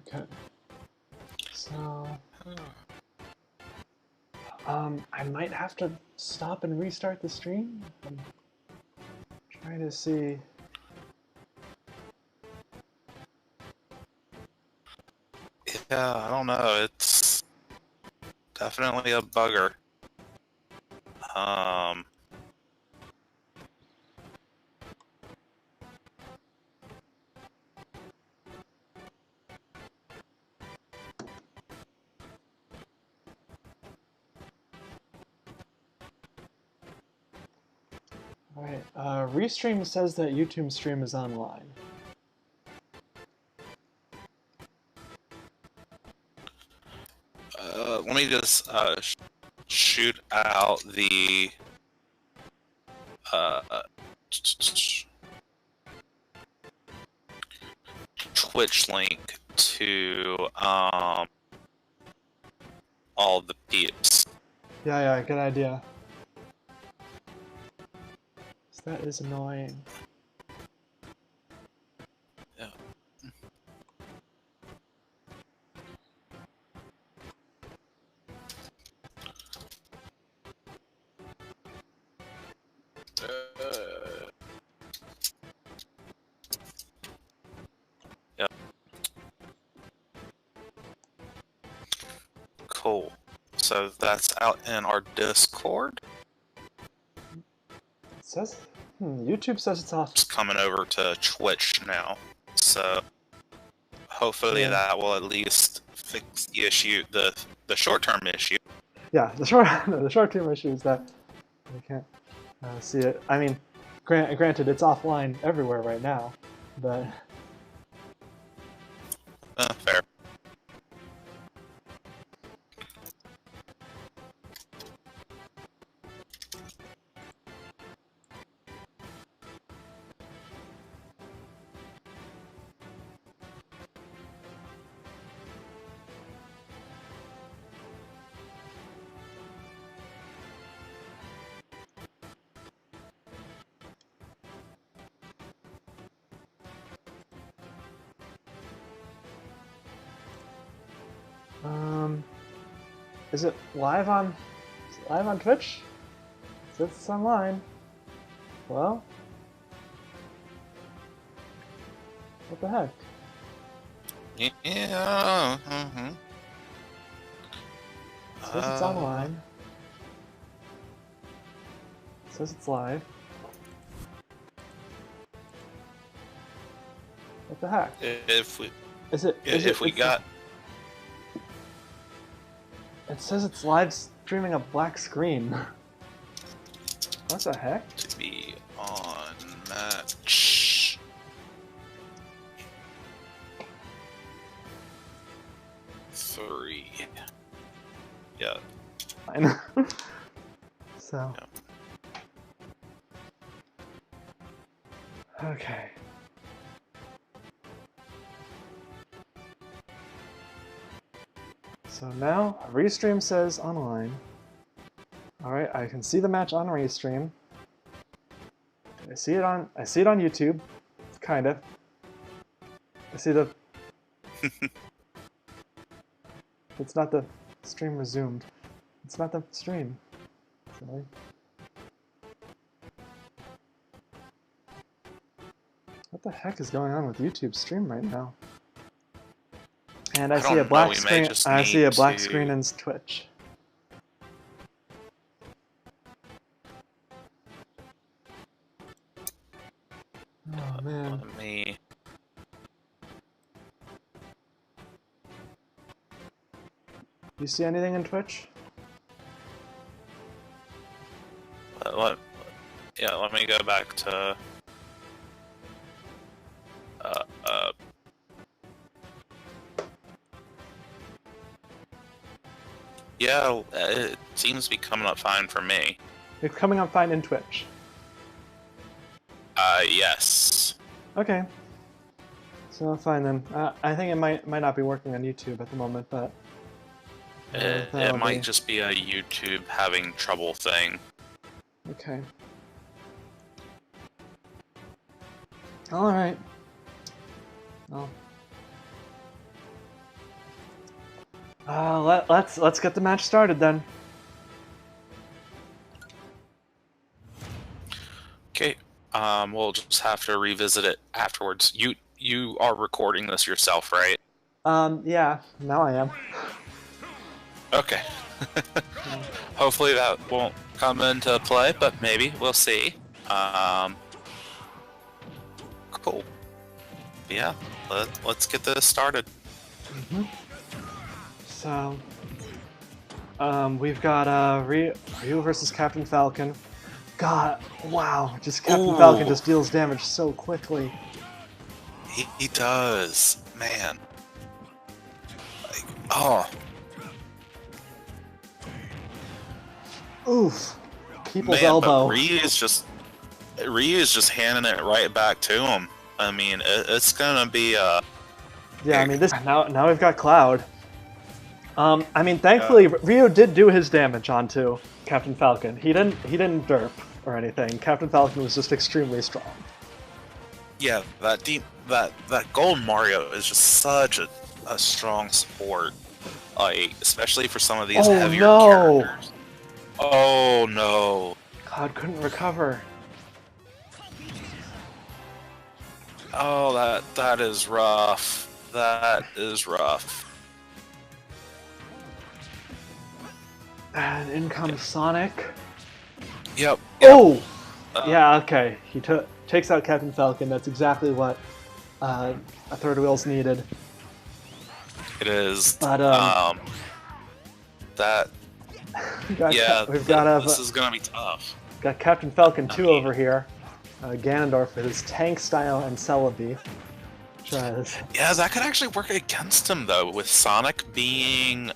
A: Okay. So, I might have to stop and restart the stream. I'm trying to see.
B: Yeah, I don't know. It's definitely a bugger.
A: Alright, Restream says that YouTube stream is online.
B: Let me just shoot out the Twitch link to all the peeps.
A: Yeah, good idea. That is annoying.
B: Yeah. Yep. Cool. So that's out in our Discord.
A: It says, YouTube says it's off.
B: It's coming over to Twitch now. So hopefully that will at least fix the issue, the short-term issue.
A: Yeah, the short-term issue is that we can't see it. I mean, granted, it's offline everywhere right now, but
B: Fair.
A: is it live on Twitch? It says it's online. Well, what the heck?
B: Yeah.
A: It says it's online. It says it's live. What the heck?
B: If we got.
A: It says it's live streaming a black screen. What the heck?
B: To be on match. Three. Yeah.
A: Fine. So.
B: Yeah.
A: Okay. So now Restream says online. Alright, I can see the match on Restream. I see it on YouTube. Kind of. I see the it's not the stream resumed. It's not the stream. Sorry. What the heck is going on with YouTube stream right now? And I
B: I
A: see a
B: don't know,
A: black
B: we may
A: screen.
B: just
A: I see a
B: need
A: black
B: to-
A: screen in Twitch. Oh man.
B: Let me.
A: You see anything in Twitch?
B: Yeah, let me go back to. Yeah, it seems to be coming up fine for me.
A: It's coming up fine in Twitch.
B: Yes.
A: Okay. So fine then. I think it might not be working on YouTube at the moment, but
B: It
A: that'll
B: might
A: be-
B: just be a YouTube having trouble thing.
A: Okay. All right. Well. Let's get the match started then.
B: Okay. We'll just have to revisit it afterwards. You are recording this yourself, right?
A: Yeah. Now I am.
B: Okay. Hopefully that won't come into play, but maybe we'll see. Cool. Yeah. Let's get this started.
A: So, we've got Ryu versus Captain Falcon. God, wow! Just Captain
B: Ooh.
A: Falcon just deals damage so quickly.
B: He does, man. Like, oh.
A: Oof! People's
B: Man,
A: elbow.
B: but Ryu is just handing it right back to him. I mean, it's gonna be
A: Yeah, I mean this. Now we've got Cloud. I mean, thankfully Ryu did do his damage onto Captain Falcon. He didn't derp or anything. Captain Falcon was just extremely strong.
B: yeah. That Gold Mario is just such a strong support, like especially for some of these
A: Oh,
B: heavier
A: no.
B: characters. Oh no!
A: Cloud couldn't recover.
B: Oh, that is rough. That is rough.
A: And in comes Sonic.
B: Yep.
A: Oh! Yeah, okay. He takes out Captain Falcon. That's exactly what a third wheel's needed.
B: It is.
A: But,
B: that.
A: We've got,
B: Yeah.
A: we've got,
B: this is gonna be tough.
A: got Captain Falcon 2 over here. Ganondorf with his tank style and Celebi. Tries.
B: Yeah, that could actually work against him though, with Sonic being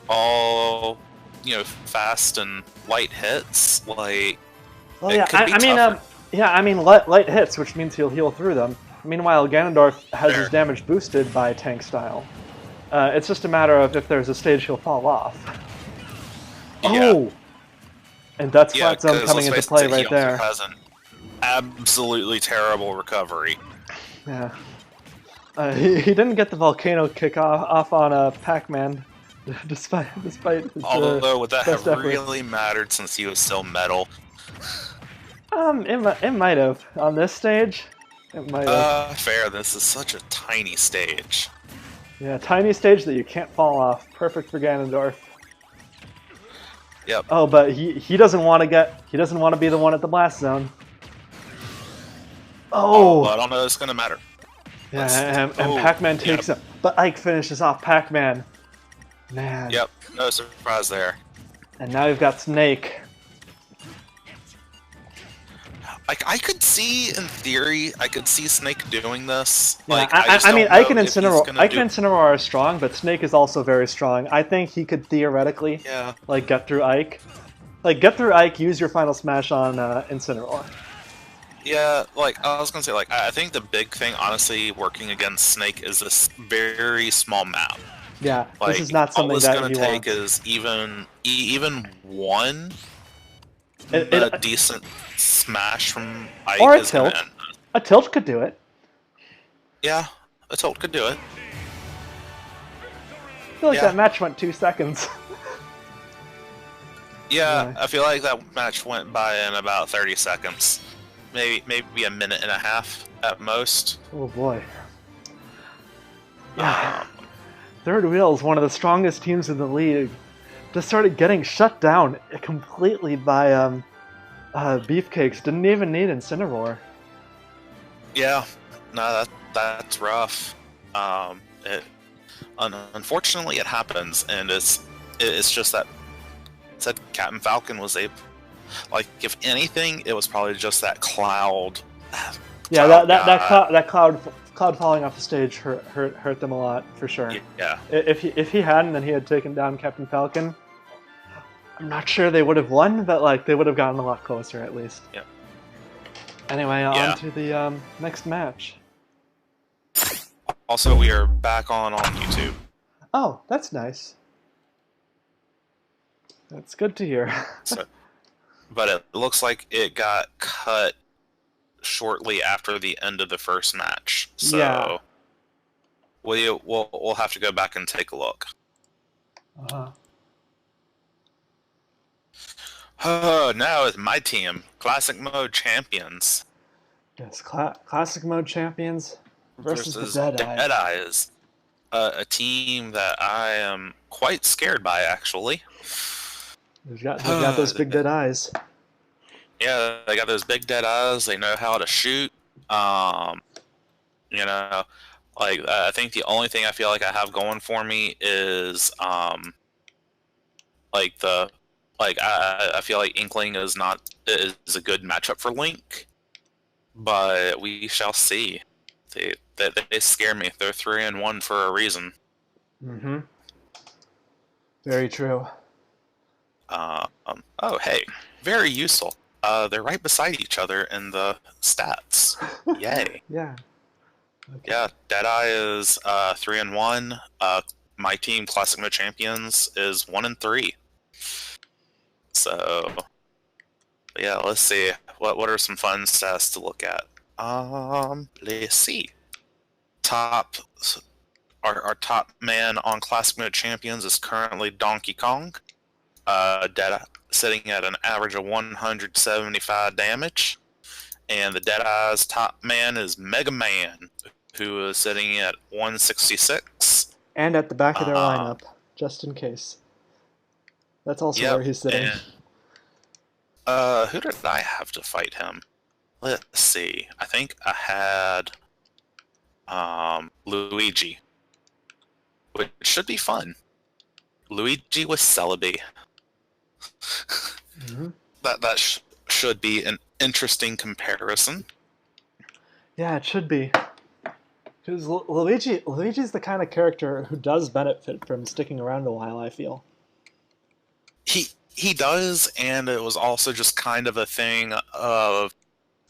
B: all fast and light hits. Like,
A: Well,
B: it
A: yeah,
B: could be
A: I mean,
B: tougher.
A: light hits, which means he'll heal through them. Meanwhile, Ganondorf has his
B: Fair.
A: damage boosted by tank style. It's just a matter of if there's a stage he'll fall off.
B: Yeah.
A: Oh! And that's
B: Yeah,
A: Flat Zone
B: 'cause
A: coming
B: let's
A: into
B: face
A: play
B: it, he
A: right
B: also
A: there.
B: has an absolutely terrible recovery.
A: Yeah. He didn't get the volcano kick off on Pac-Man, despite his
B: Although, would that
A: best
B: have
A: effort.
B: really mattered since he was still metal?
A: It might have on this stage. It might have.
B: Fair. This is such a tiny stage.
A: Yeah, tiny stage that you can't fall off. Perfect for Ganondorf.
B: Yep.
A: Oh, but he doesn't want to be the one at the blast zone. Oh,
B: Well, I don't know. It's gonna matter.
A: yeah, and
B: Oh,
A: Pac-Man takes
B: yep.
A: him, but Ike finishes off Pac-Man. Man.
B: Yep. No surprise there.
A: And now we've got Snake.
B: Like, I could see, in theory, I could see Snake doing this.
A: Yeah,
B: Like,
A: I mean,
B: don't
A: Ike and
B: know if he's
A: Incineroar,
B: gonna
A: Ike
B: do-
A: and Incineroar are strong, but Snake is also very strong. I think he could theoretically,
B: Yeah.
A: like, get through Ike. Like, get through Ike, use your final smash on Incineroar.
B: Yeah, like, I was gonna say, like, I think the big thing, honestly, working against Snake is this very small map.
A: Yeah,
B: Like,
A: this is not something
B: all it's
A: that
B: gonna
A: you
B: take
A: want.
B: is even one
A: It-
B: decent smash from Ike
A: Or a
B: is gonna
A: tilt.
B: end.
A: A tilt could do it.
B: Yeah, a tilt could do it.
A: I feel like
B: Yeah.
A: that match went 2 seconds.
B: Yeah,
A: Yeah.
B: I feel like that match went by in about 30 seconds. maybe a minute and a half at most.
A: Oh boy. Yeah. Third Wheel is one of the strongest teams in the league. Just started getting shut down completely by Beefcakes. Didn't even need Incineroar.
B: Yeah, no, that's rough. Unfortunately, it happens, and it's just that said Captain Falcon was able. Like, if anything, it was probably just that cloud.
A: Yeah,
B: cloud
A: that cloud falling off the stage hurt them a lot for sure.
B: Yeah.
A: If he hadn't and he had taken down Captain Falcon, I'm not sure they would have won, but like they would have gotten a lot closer at least.
B: Yeah.
A: Anyway, on to the next match.
B: Also, we are back on YouTube.
A: Oh, that's nice. That's good to hear.
B: But it looks like it got cut shortly after the end of the first match. So
A: yeah.
B: we'll have to go back and take a look. Now it's my team, Classic Mode Champions.
A: Yes, Classic Mode Champions versus the
B: Deadeyes. A team that I am quite scared by, actually.
A: They've got those big dead eyes.
B: Yeah, they got those big dead eyes. They know how to shoot. You know, like I think the only thing I feel like I have going for me is I feel like Inkling is a good matchup for Link, but we shall see. They scare me. They're 3-1 for a reason.
A: Mm-hmm. Very true.
B: Oh, hey, very useful. They're right beside each other in the stats. Yay.
A: Yeah. Okay.
B: Yeah, Deadeye is 3-1. My team, Classic Mode Champions, is 1-3. So, yeah, let's see. What are some fun stats to look at? Let's see. Our top man on Classic Mode Champions is currently Donkey Kong. Deadeye sitting at an average of 175 damage. And the Deadeye's top man is Mega Man, who is sitting at 166.
A: And at the back of their lineup, just in case. That's also where he's sitting.
B: And, who did I have to fight him? Let's see. I think I had Luigi, which should be fun. Luigi with Celebi.
A: Mm-hmm.
B: That should be an interesting comparison.
A: Yeah, it should be. Because Luigi's the kind of character who does benefit from sticking around a while, I feel.
B: He does, and it was also just kind of a thing of,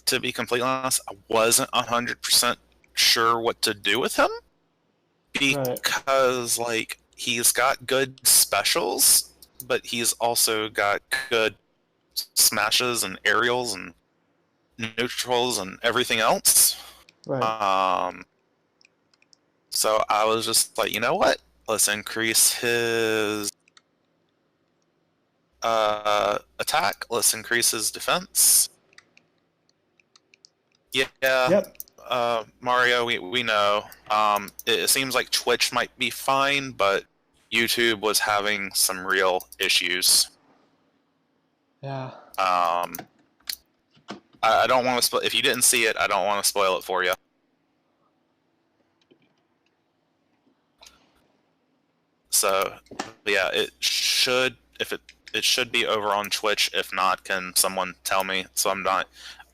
B: to be completely honest, I wasn't 100% sure what to do with him. Because, like, he's got good specials, but he's also got good smashes and aerials and neutrals and everything else.
A: Right.
B: So I was just like, you know what? Let's increase his attack. Let's increase his defense. Yeah.
A: Yep.
B: Mario, we know. It seems like Twitch might be fine, but YouTube was having some real issues.
A: Yeah.
B: I don't want to spoil. If you didn't see it, I don't want to spoil it for you. So, yeah, it should. It should be over on Twitch. If not, can someone tell me so I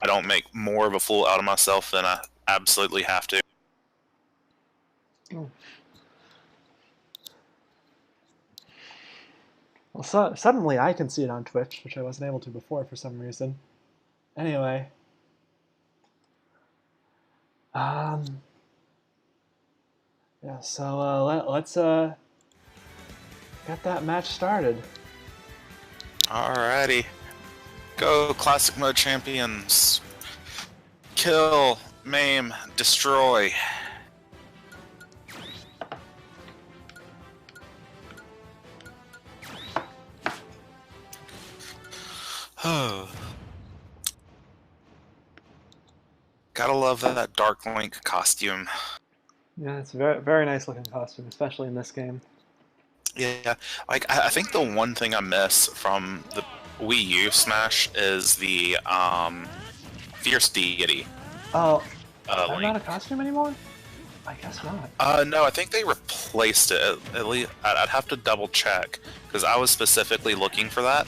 B: don't make more of a fool out of myself than I absolutely have to.
A: Well, suddenly I can see it on Twitch, which I wasn't able to before for some reason. Anyway. Yeah, so let's get that match started.
B: Alrighty. Go, Classic Mode Champions. Kill, maim, destroy. gotta love that Dark Link costume.
A: Yeah, it's a very very nice looking costume, especially in this game.
B: Yeah, like I think the one thing I miss from the Wii U Smash is the Fierce Deity.
A: Oh, is that
B: Link.
A: not a costume anymore? I guess not.
B: No, I think they replaced it. At least I'd have to double check because I was specifically looking for that.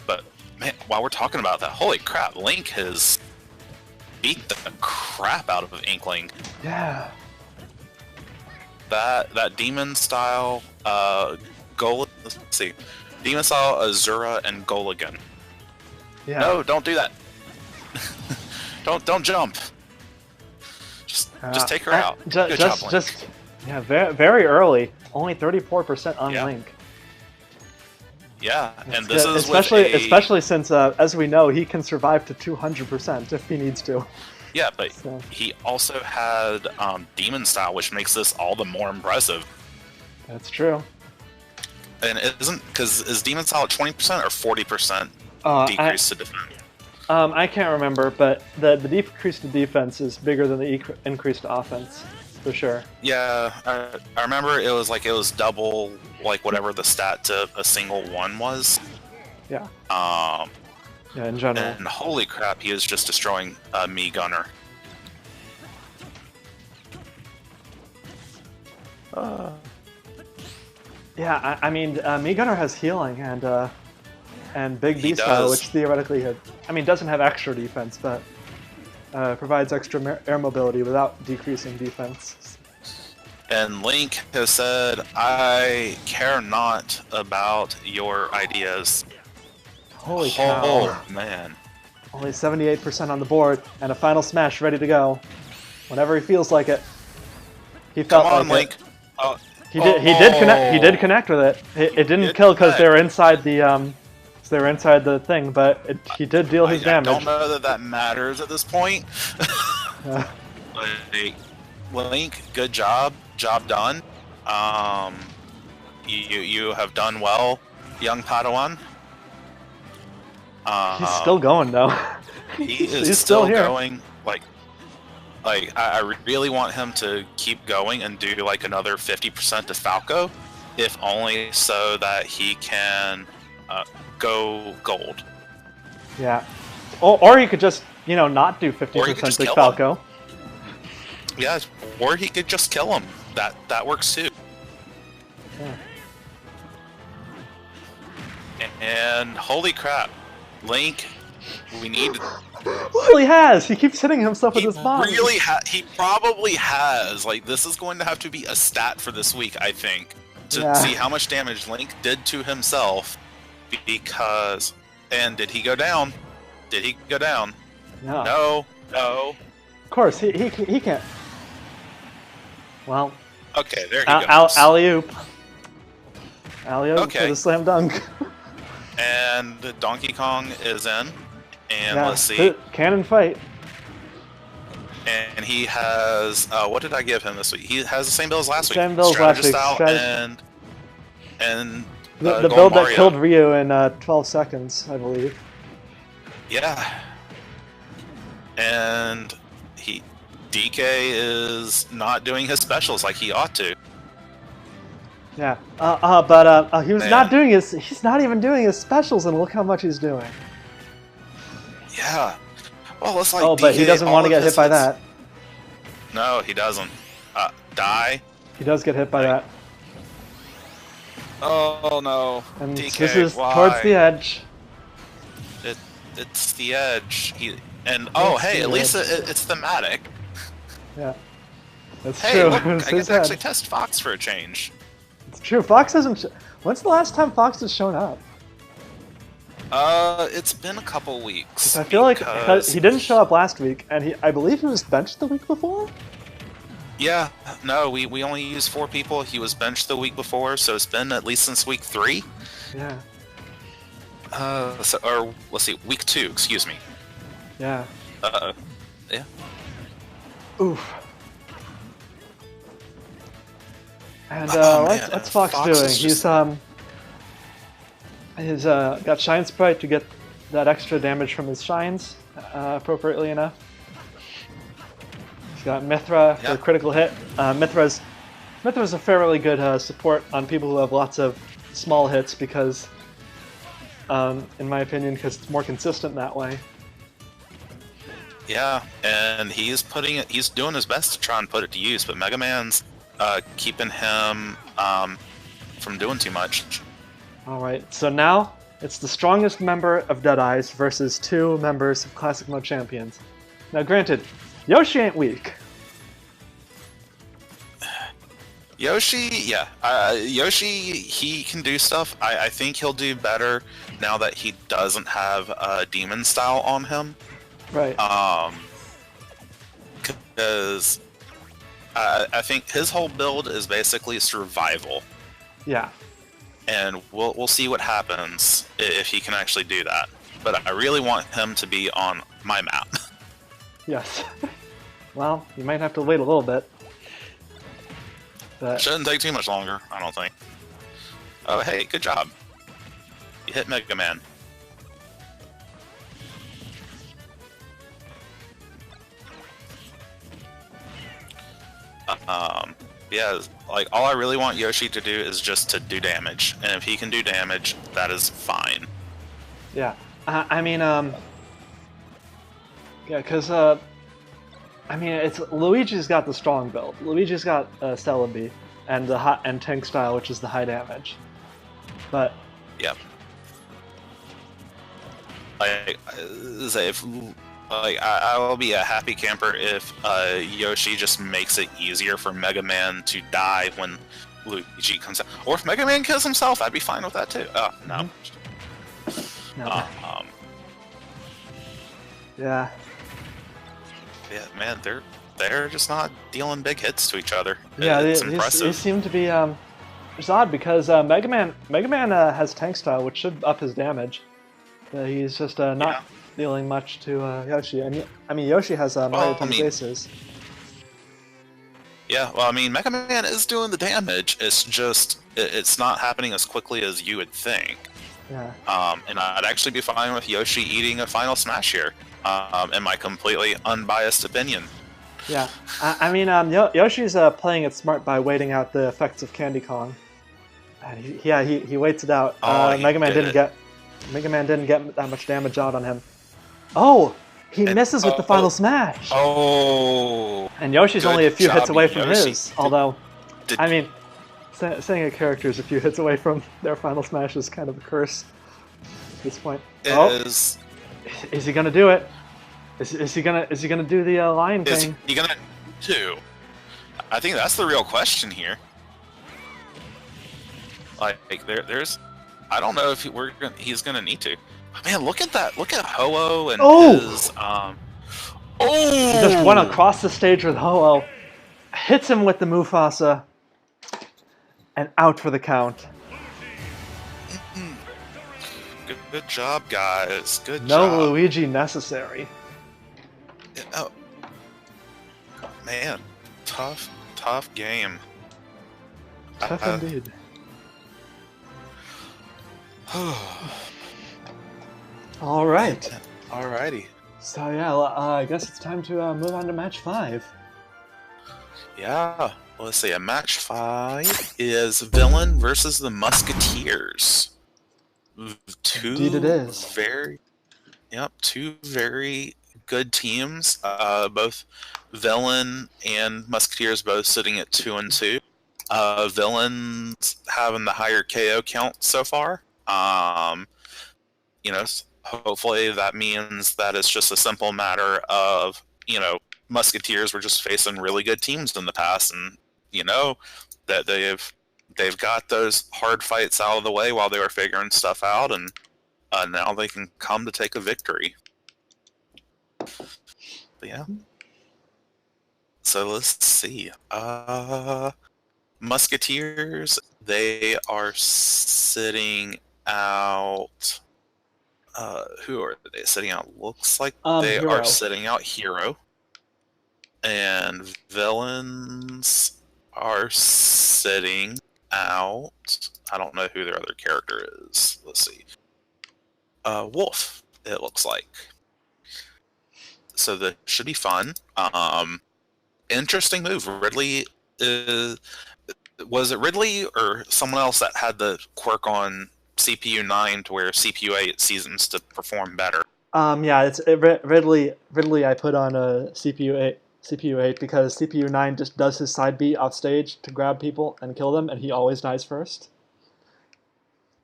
B: But man, while we're talking about that, holy crap, Link has beat the crap out of Inkling.
A: Yeah.
B: That demon style let's see, demon style Azura and Goligan.
A: Yeah.
B: No, don't do that. don't jump. Just take her out. Good job, Link.
A: Yeah, very very early. Only 34% on
B: Yeah.
A: Link.
B: Yeah,
A: That's
B: and this
A: good.
B: is
A: especially since, as we know, he can survive to 200% if he needs to.
B: Yeah, but
A: So.
B: he also had demon style, which makes this all the more impressive.
A: That's true.
B: And it isn't because is demon style at 20% or 40% decrease to defense?
A: I can't remember, but the decrease to defense is bigger than the increase to offense, for sure.
B: Yeah, I remember it was double like whatever the stat to a single one was.
A: Yeah. Yeah, in general.
B: And holy crap, he is just destroying me Gunner.
A: Yeah, I mean, Mii Gunner has healing and Big
B: He
A: B style,
B: does.
A: which theoretically doesn't have extra defense, but provides extra air mobility without decreasing defense.
B: And Link has said, "I care not about your ideas."
A: Holy cow!
B: Oh man!
A: Only 78% on the board, and a final smash ready to go. Whenever he feels like it. He felt
B: Come on,
A: like
B: Link!
A: it.
B: Oh,
A: He did connect. He did connect with it. It didn't
B: It
A: kill because
B: did.
A: they were inside the thing, but he did deal his
B: I
A: damage.
B: don't know that matters at this point.
A: Uh,
B: Like, Link, good job done. You have done well, young Padawan.
A: he's still going though.
B: He is
A: he's
B: still
A: here.
B: going. Like I really want him to keep going and do like another 50% to Falco, if only so that he can go gold.
A: Yeah. Or he could just not do
B: Or he could
A: 50%
B: just
A: Big
B: kill
A: Falco.
B: Yeah, or he could just kill him. That works too.
A: Yeah.
B: And holy crap, Link, we need.
A: Well, he has. He keeps hitting himself with
B: He
A: his bomb.
B: really he probably has. Like, this is going to have to be a stat for this week, I think, to
A: Yeah.
B: see how much damage Link did to himself. Because, and did he go down? Did he go down?
A: No.
B: No.
A: Of course, he can't. Well,
B: Okay, there he goes.
A: alley-oop. Alley-oop
B: Okay.
A: for the slam dunk.
B: And Donkey Kong is in. And
A: Yeah,
B: let's see.
A: Cannon fight.
B: And he has what did I give him this week? He has the same build as last week.
A: Same build as last
B: Strategist
A: week.
B: Style and
A: The
B: Golden
A: build that
B: Mario.
A: killed Ryu in 12 seconds, I believe.
B: Yeah. And DK is not doing his specials like he ought to.
A: Yeah. But he was
B: Man.
A: not doing he's not even doing his specials, and look how much he's doing.
B: Yeah. Well, it's like
A: Oh, but he
B: DK,
A: doesn't
B: all
A: want to
B: of
A: get
B: his
A: hit by
B: hits-
A: that.
B: No, he doesn't. Die.
A: He does get hit by that.
B: Oh no.
A: And
B: DK,
A: this is
B: why?
A: towards the edge.
B: It's the edge. Oh,
A: It's
B: hey,
A: the
B: at least
A: edge.
B: it's thematic.
A: Yeah. That's
B: Hey,
A: true.
B: look,
A: It's
B: I get
A: his
B: to actually
A: head.
B: test Fox for a change.
A: It's true. Fox hasn't. When's the last time Fox has shown up?
B: It's been a couple weeks.
A: I feel like
B: because-
A: he didn't show up last week, and I believe he was benched the week before.
B: Yeah, no, we only used 4 people. He was benched the week before, so it's been at least since week 3.
A: Yeah.
B: Or let's see, week 2. Excuse me.
A: Yeah.
B: Yeah.
A: Oof. And
B: Oh, man,
A: what's Fox
B: Fox
A: doing?
B: is just-
A: He's got Shine Sprite to get that extra damage from his shines, appropriately enough. He's got Mithra for
B: Yeah.
A: critical hit. Mithra's a fairly good support on people who have lots of small hits because, in my opinion, because it's more consistent that way.
B: Yeah, and he's doing his best to try and put it to use, but Mega Man's keeping him from doing too much.
A: All right, so now it's the strongest member of Dead Eyes versus 2 members of Classic Mode Champions. Now, granted, Yoshi ain't weak.
B: Yoshi, yeah. Yoshi, he can do stuff. I think he'll do better now that he doesn't have Demon Style on him.
A: Right.
B: Because I think his whole build is basically survival.
A: Yeah.
B: And we'll see what happens if he can actually do that. But I really want him to be on my map.
A: Yes. Well, you might have to wait a little bit. But
B: Shouldn't take too much longer, I don't think. Oh, hey, good job. You hit Mega Man. Yeah, like, all I really want Yoshi to do is just to do damage. And if he can do damage, that is fine.
A: yeah, yeah, because I mean, it's Luigi's got the strong build. Luigi's got Celebi and the and tank style, which is the high damage. But
B: Yep. Like, I will be a happy camper if Yoshi just makes it easier for Mega Man to die when Luigi comes out. Or if Mega Man kills himself, I'd be fine with that too. Oh, no.
A: no,
B: Yeah,
A: yeah,
B: man, they're just not dealing big hits to each other.
A: yeah,
B: It's
A: they
B: impressive.
A: seem to be. It's odd because Mega Man has tank style, which should up his damage. He's just not
B: Yeah.
A: dealing much to Yoshi. I mean, Yoshi has Mario
B: I mean-
A: Aces.
B: Yeah, well, I mean, Mega Man is doing the damage. It's just it's not happening as quickly as you would think.
A: Yeah.
B: And I'd actually be fine with Yoshi eating a Final Smash here, in my completely unbiased opinion.
A: Yeah, I mean, Yoshi's playing it smart by waiting out the effects of Candy Kong. And he waits it out.
B: Oh, he
A: Mega Man
B: did.
A: Mega Man didn't get that much damage out on him. Oh, he misses with the final smash.
B: Oh,
A: And Yoshi's
B: good
A: only a few hits
B: job,
A: away from
B: Yoshi.
A: his. Although,
B: did-
A: I mean, saying a character is a few hits away from their final smash is kind of a curse at this point.
B: is
A: Is he gonna do it? Is he gonna do the Lion
B: is
A: King?
B: he gonna do? I think that's the real question here. Like there's, I don't know if he's gonna need to. Man, look at that! Look at Ho-Oh and
A: Oh!
B: his
A: He just went across the stage with Ho-Oh, hits him with the Mufasa, and out for the count.
B: Good job, guys. Good
A: No
B: job.
A: Luigi necessary.
B: Oh, man, tough game.
A: Tough indeed. All right.
B: Alrighty.
A: So yeah, I guess it's time to move on to match 5.
B: Yeah. Well, let's see. Match 5 is Villain versus the Musketeers.
A: Indeed it is.
B: Two very good teams. Both Villain and Musketeers both sitting at 2-2. Villains having the higher KO count so far. Hopefully that means that it's just a simple matter of, Musketeers were just facing really good teams in the past, and that they've got those hard fights out of the way while they were figuring stuff out, and now they can come to take a victory. But yeah. So let's see. Musketeers, they are sitting out. Who are they sitting out? Looks like they
A: Hero.
B: are sitting out Hero. And Villains are sitting out. I don't know who their other character is. Let's see. Wolf, it looks like. So that should be fun. interesting move. Ridley, was it Ridley or someone else that had the quirk on CPU 9 to where CPU 8 seems to perform better?
A: Yeah, Ridley. Ridley, I put on a CPU 8 because CPU 9 just does his side B off stage to grab people and kill them, and he always dies first.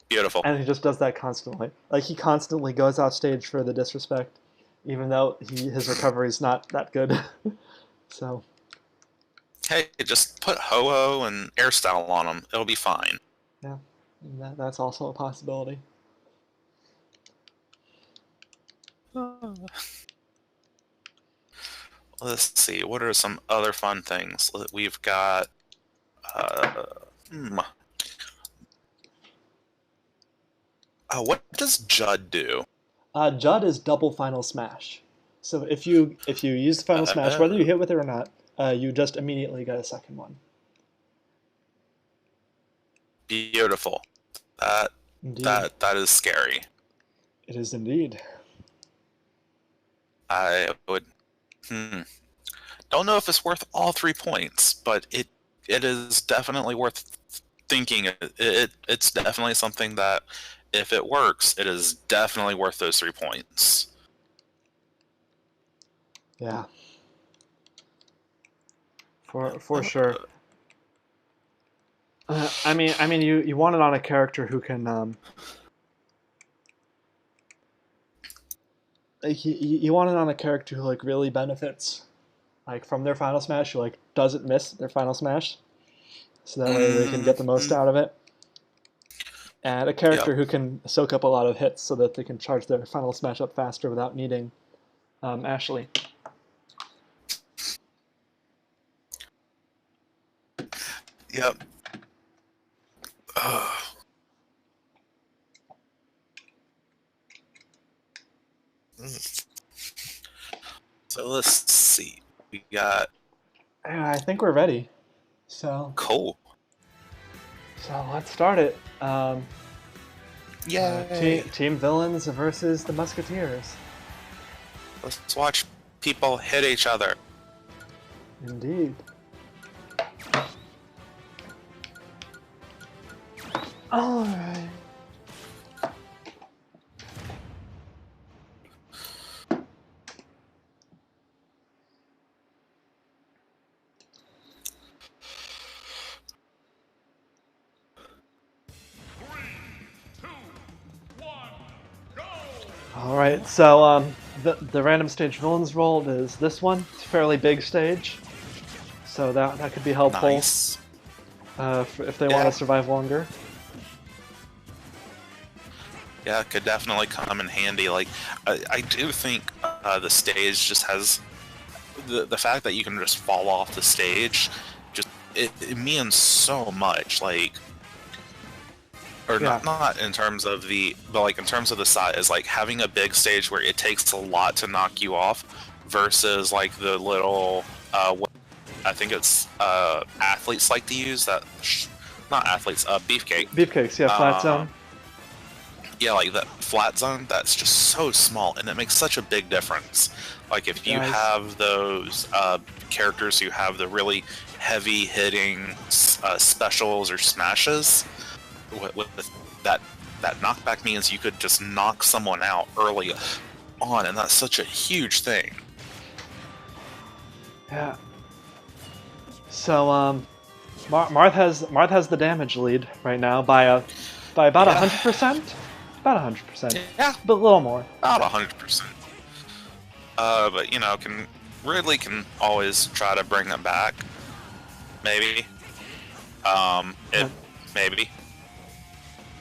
B: Beautiful.
A: And he just does that constantly. Like he constantly goes off stage for the disrespect, even though his recovery's not that good. So
B: Hey, just put Ho-Oh and Airstyle on him. It'll be fine.
A: yeah, that's also a possibility.
B: Let's see. What are some other fun things? We've got. What does Judd do?
A: Judd is double final smash. So if you use the final smash, whether you hit with it or not, you just immediately get a second one.
B: Beautiful.
A: Indeed.
B: That is scary.
A: It is indeed.
B: I would. Don't know if it's worth all 3 points, but it is definitely worth thinking. It's definitely something that, if it works, it is definitely worth those 3 points.
A: Yeah. For sure. I mean, you want it on a character who can. You want it on a character who like really benefits, like from their final smash, who like doesn't miss their final smash, so that way they can get the most out of it. And a character who can soak up a lot of hits so that they can charge their final smash up faster without needing Ashley.
B: Yep. So let's see. We got.
A: I think we're ready. So
B: Cool.
A: So let's start it.
B: Yay!
A: Team Villains versus the Musketeers.
B: Let's watch people hit each other.
A: Indeed. All right. All right, so the random stage villains roll is this one. It's a fairly big stage, so that could be helpful
B: Nice.
A: if they want to survive longer.
B: Yeah, it could definitely come in handy. Like, I do think the stage just has the fact that you can just fall off the stage. Just it means so much. Like, or not in terms of but like in terms of the size. Like having a big stage where it takes a lot to knock you off, versus like the little what I think it's athletes like to use that. Not athletes, beefcake.
A: Beefcakes, yeah, flat zone.
B: Yeah, like that flat zone, that's just so small, and it makes such a big difference. Like if you have those characters who have the really heavy hitting specials or smashes, with that knockback means you could just knock someone out early on, and that's such a huge thing.
A: Yeah. So Marth has the damage lead right now by about 100%. About 100%.
B: Yeah,
A: but a little more.
B: About 100%. But you know, Ridley can always try to bring them back. Maybe. Maybe.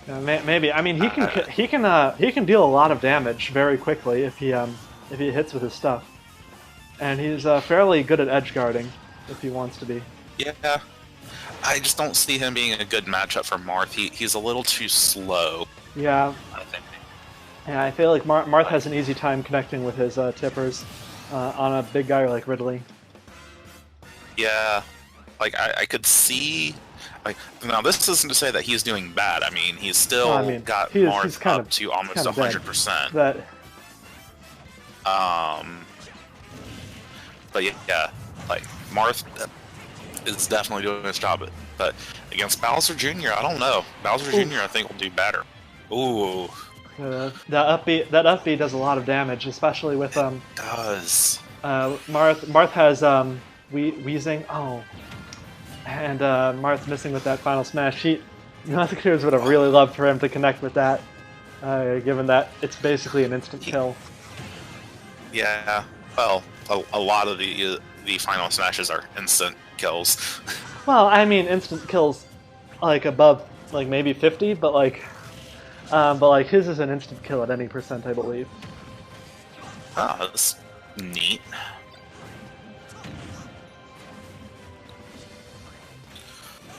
A: Yeah, maybe. I mean, he can deal a lot of damage very quickly if he hits with his stuff, and he's fairly good at edge guarding if he wants to be.
B: Yeah. I just don't see him being a good matchup for Marth. He's a little too slow.
A: Yeah.
B: I think.
A: Yeah, I feel like Marth has an easy time connecting with his tippers on a big guy like Ridley.
B: Yeah. Like, I could see... Like, now, this isn't to say that he's doing bad. I mean, he's still got Marth up to almost 100%.
A: But
B: yeah, like... Marth is definitely doing his job, but against Bowser Jr., I don't know. Bowser Jr. I think will do better. Ooh,
A: That up B does a lot of damage, especially with
B: does.
A: Marth has Weezing. Oh, and Marth missing with that final smash. Musketeers would have really loved for him to connect with that, given that it's basically an instant kill.
B: Yeah, well, a lot of the final smashes are instant kills.
A: Well, I mean, instant kills like above like maybe 50, but like his is an instant kill at any percent, I believe.
B: Oh, that's neat.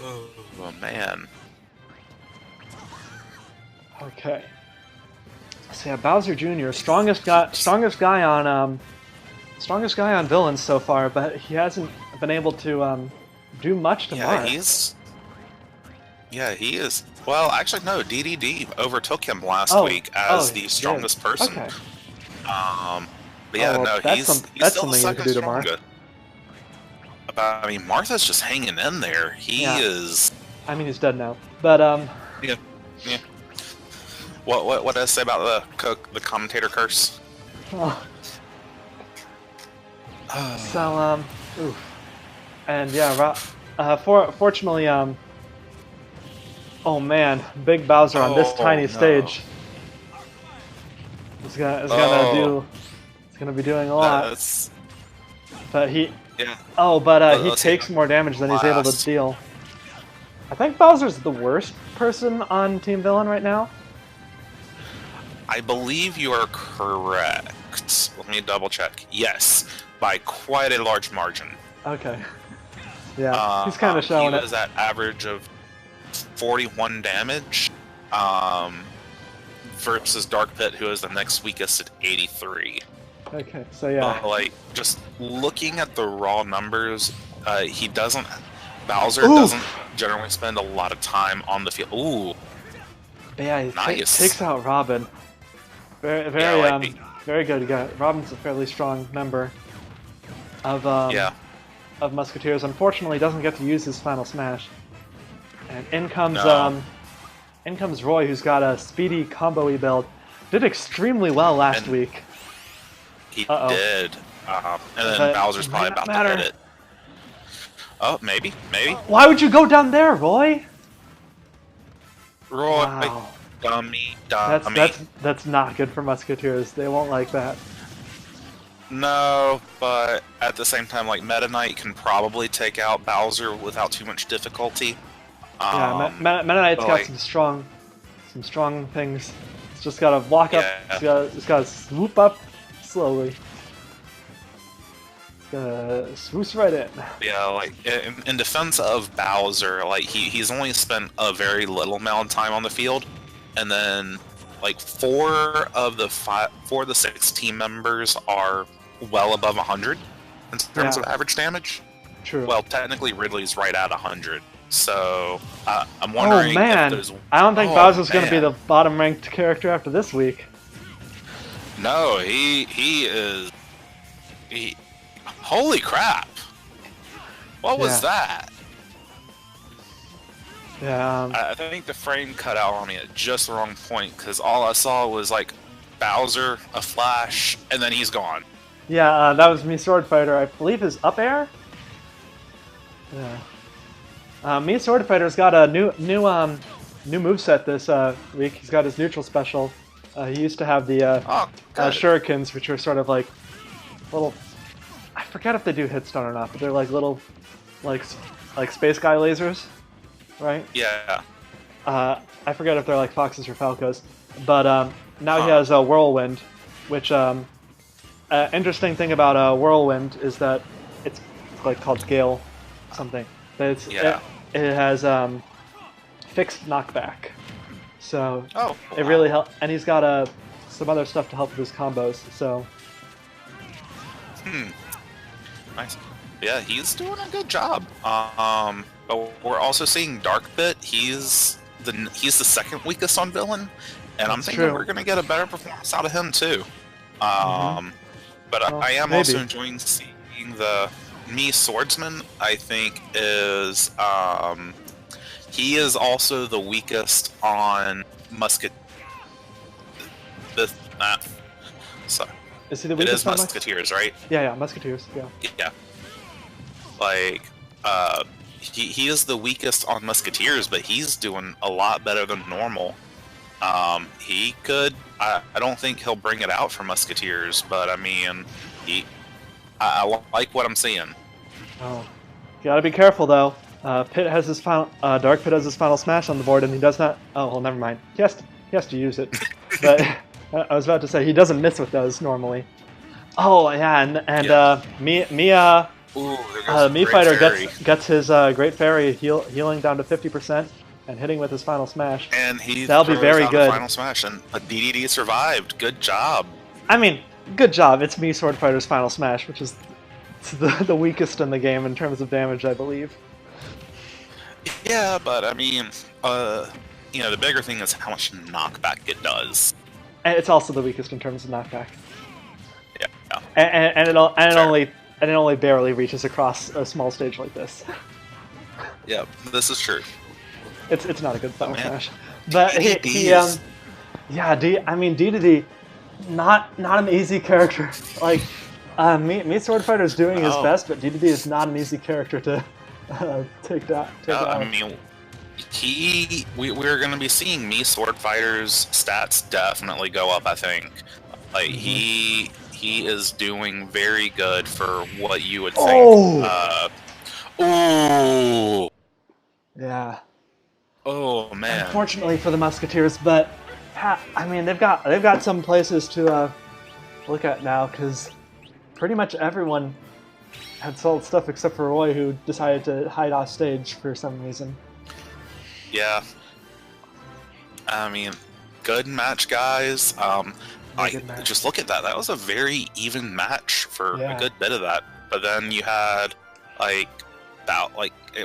B: Oh man.
A: Okay. So yeah, Bowser Jr. strongest guy on villains so far, but he hasn't been able to do much to Marth.
B: Yeah, he is. Well, actually, no. DDD overtook him last week as the strongest person.
A: Okay.
B: But yeah, no, he's
A: that's
B: still the
A: something you can
B: second
A: do to Marth.
B: strongest. But I mean, Martha's just hanging in there. He is.
A: I mean, he's dead now. But
B: Yeah. What does it say about the commentator curse?
A: Oh. So oof. And yeah, fortunately oh man, Big Bowser on this tiny stage. It's gonna be doing a lot. But he.
B: Yeah.
A: Oh, but he takes more damage than he's able to deal. I think Bowser's the worst person on Team Villain right now.
B: I believe you are correct. Let me double check. Yes, by quite a large margin.
A: Okay. Yeah, he's kind of showing it.
B: He was at average of 41 damage versus Dark Pit, who is the next weakest at 83.
A: Okay, so yeah.
B: Like, just looking at the raw numbers, Bowser doesn't generally spend a lot of time on the field. Ooh.
A: Yeah, he
B: nice.
A: Takes out Robin. Very good. Robin's a fairly strong member of Musketeers. Unfortunately, he doesn't get to use his final smash. And in comes Roy, who's got a speedy combo-y build. Did extremely well last week.
B: He did. And then Bowser's probably about to hit it. Oh, maybe.
A: Why would you go down there, Roy?
B: Roy,
A: wow.
B: Dummy.
A: That's not good for Musketeers. They won't like that.
B: No, but at the same time, like, Meta Knight can probably take out Bowser without too much difficulty.
A: Meta Knight's got some strong things. It's just gotta walk up. It's gotta swoop up slowly. Swoops right in.
B: Yeah, like in defense of Bowser, like he's only spent a very little amount of time on the field, and then like four of the 6 team members are well above 100 in terms of average damage.
A: True.
B: Well, technically Ridley's right at 100, so I'm wondering.
A: Oh man,
B: if
A: I don't think Bowser's going to be the bottom ranked character after this week.
B: No, he is. Holy crap! What was that?
A: Yeah.
B: I think the frame cut out on me at just the wrong point, because all I saw was like Bowser, a flash, and then he's gone.
A: Yeah, that was Mii Sword Fighter. I believe his up air. Yeah. Mii Sword Fighter's got a new moveset this week. He's got his neutral special. He used to have the shurikens, which are sort of like little. I forget if they do hit stun or not, but they're like little, like space guy lasers, right?
B: Yeah.
A: I forget if they're like foxes or falcos, but now he has a whirlwind, which interesting thing about whirlwind is that it's like called Gale something. But it has fixed knockback, so it really helps. And he's got some other stuff to help with his combos. So.
B: Nice. Yeah, he's doing a good job. But we're also seeing Dark Pit. He's the second weakest on villain, and I'm thinking we're gonna get a better performance out of him too. But I am also enjoying seeing the Me Swordsman, I think, is he is also the weakest on musket. The so
A: Is he the
B: it is
A: weakest on
B: musketeers, right?
A: Yeah, Musketeers. Yeah.
B: Yeah, like he is the weakest on musketeers, but he's doing a lot better than normal. He could. I don't think he'll bring it out for musketeers, but I mean, I like what I'm seeing.
A: Oh, you gotta be careful though. Pit has his final. Dark Pit has his final smash on the board, and he does not. Oh well, never mind. He has to use it. But I was about to say he doesn't miss with those normally. Oh yeah, and
B: Yeah.
A: Mia.
B: Ooh, there goes
A: Mii
B: Great
A: Fighter
B: Fairy.
A: gets his Great Fairy healing down to 50% and hitting with his final smash.
B: And he
A: That'll be
B: throws
A: very
B: out
A: good.
B: a final smash, and a DDD survived. Good job.
A: I mean, good job. It's Mii Sword Fighter's final smash, which is the weakest in the game in terms of damage, I believe.
B: Yeah, but I mean, the bigger thing is how much knockback it does.
A: And it's also the weakest in terms of knockback.
B: Yeah.
A: And
B: Fair.
A: it only barely reaches across a small stage like this.
B: Yeah, this is true.
A: It's not a good final
B: man.
A: smash. But he yeah, D2D, not an easy character. Like, Mii Sword Fighter is doing his
B: Oh.
A: best, but D2D is not an easy character to take out.
B: I mean, we're going to be seeing Mii Sword Fighter's stats definitely go up. I think, like he is doing very good for what you would think. Ooh.
A: Yeah.
B: Oh man.
A: Unfortunately for the Musketeers, but I mean they've got some places to look at now because pretty much everyone had sold stuff except for Roy, who decided to hide off stage for some reason.
B: Yeah. I mean, good match, guys.
A: Good match.
B: Just look at that. That was a very even match for
A: Yeah.
B: a good bit of that. But then you had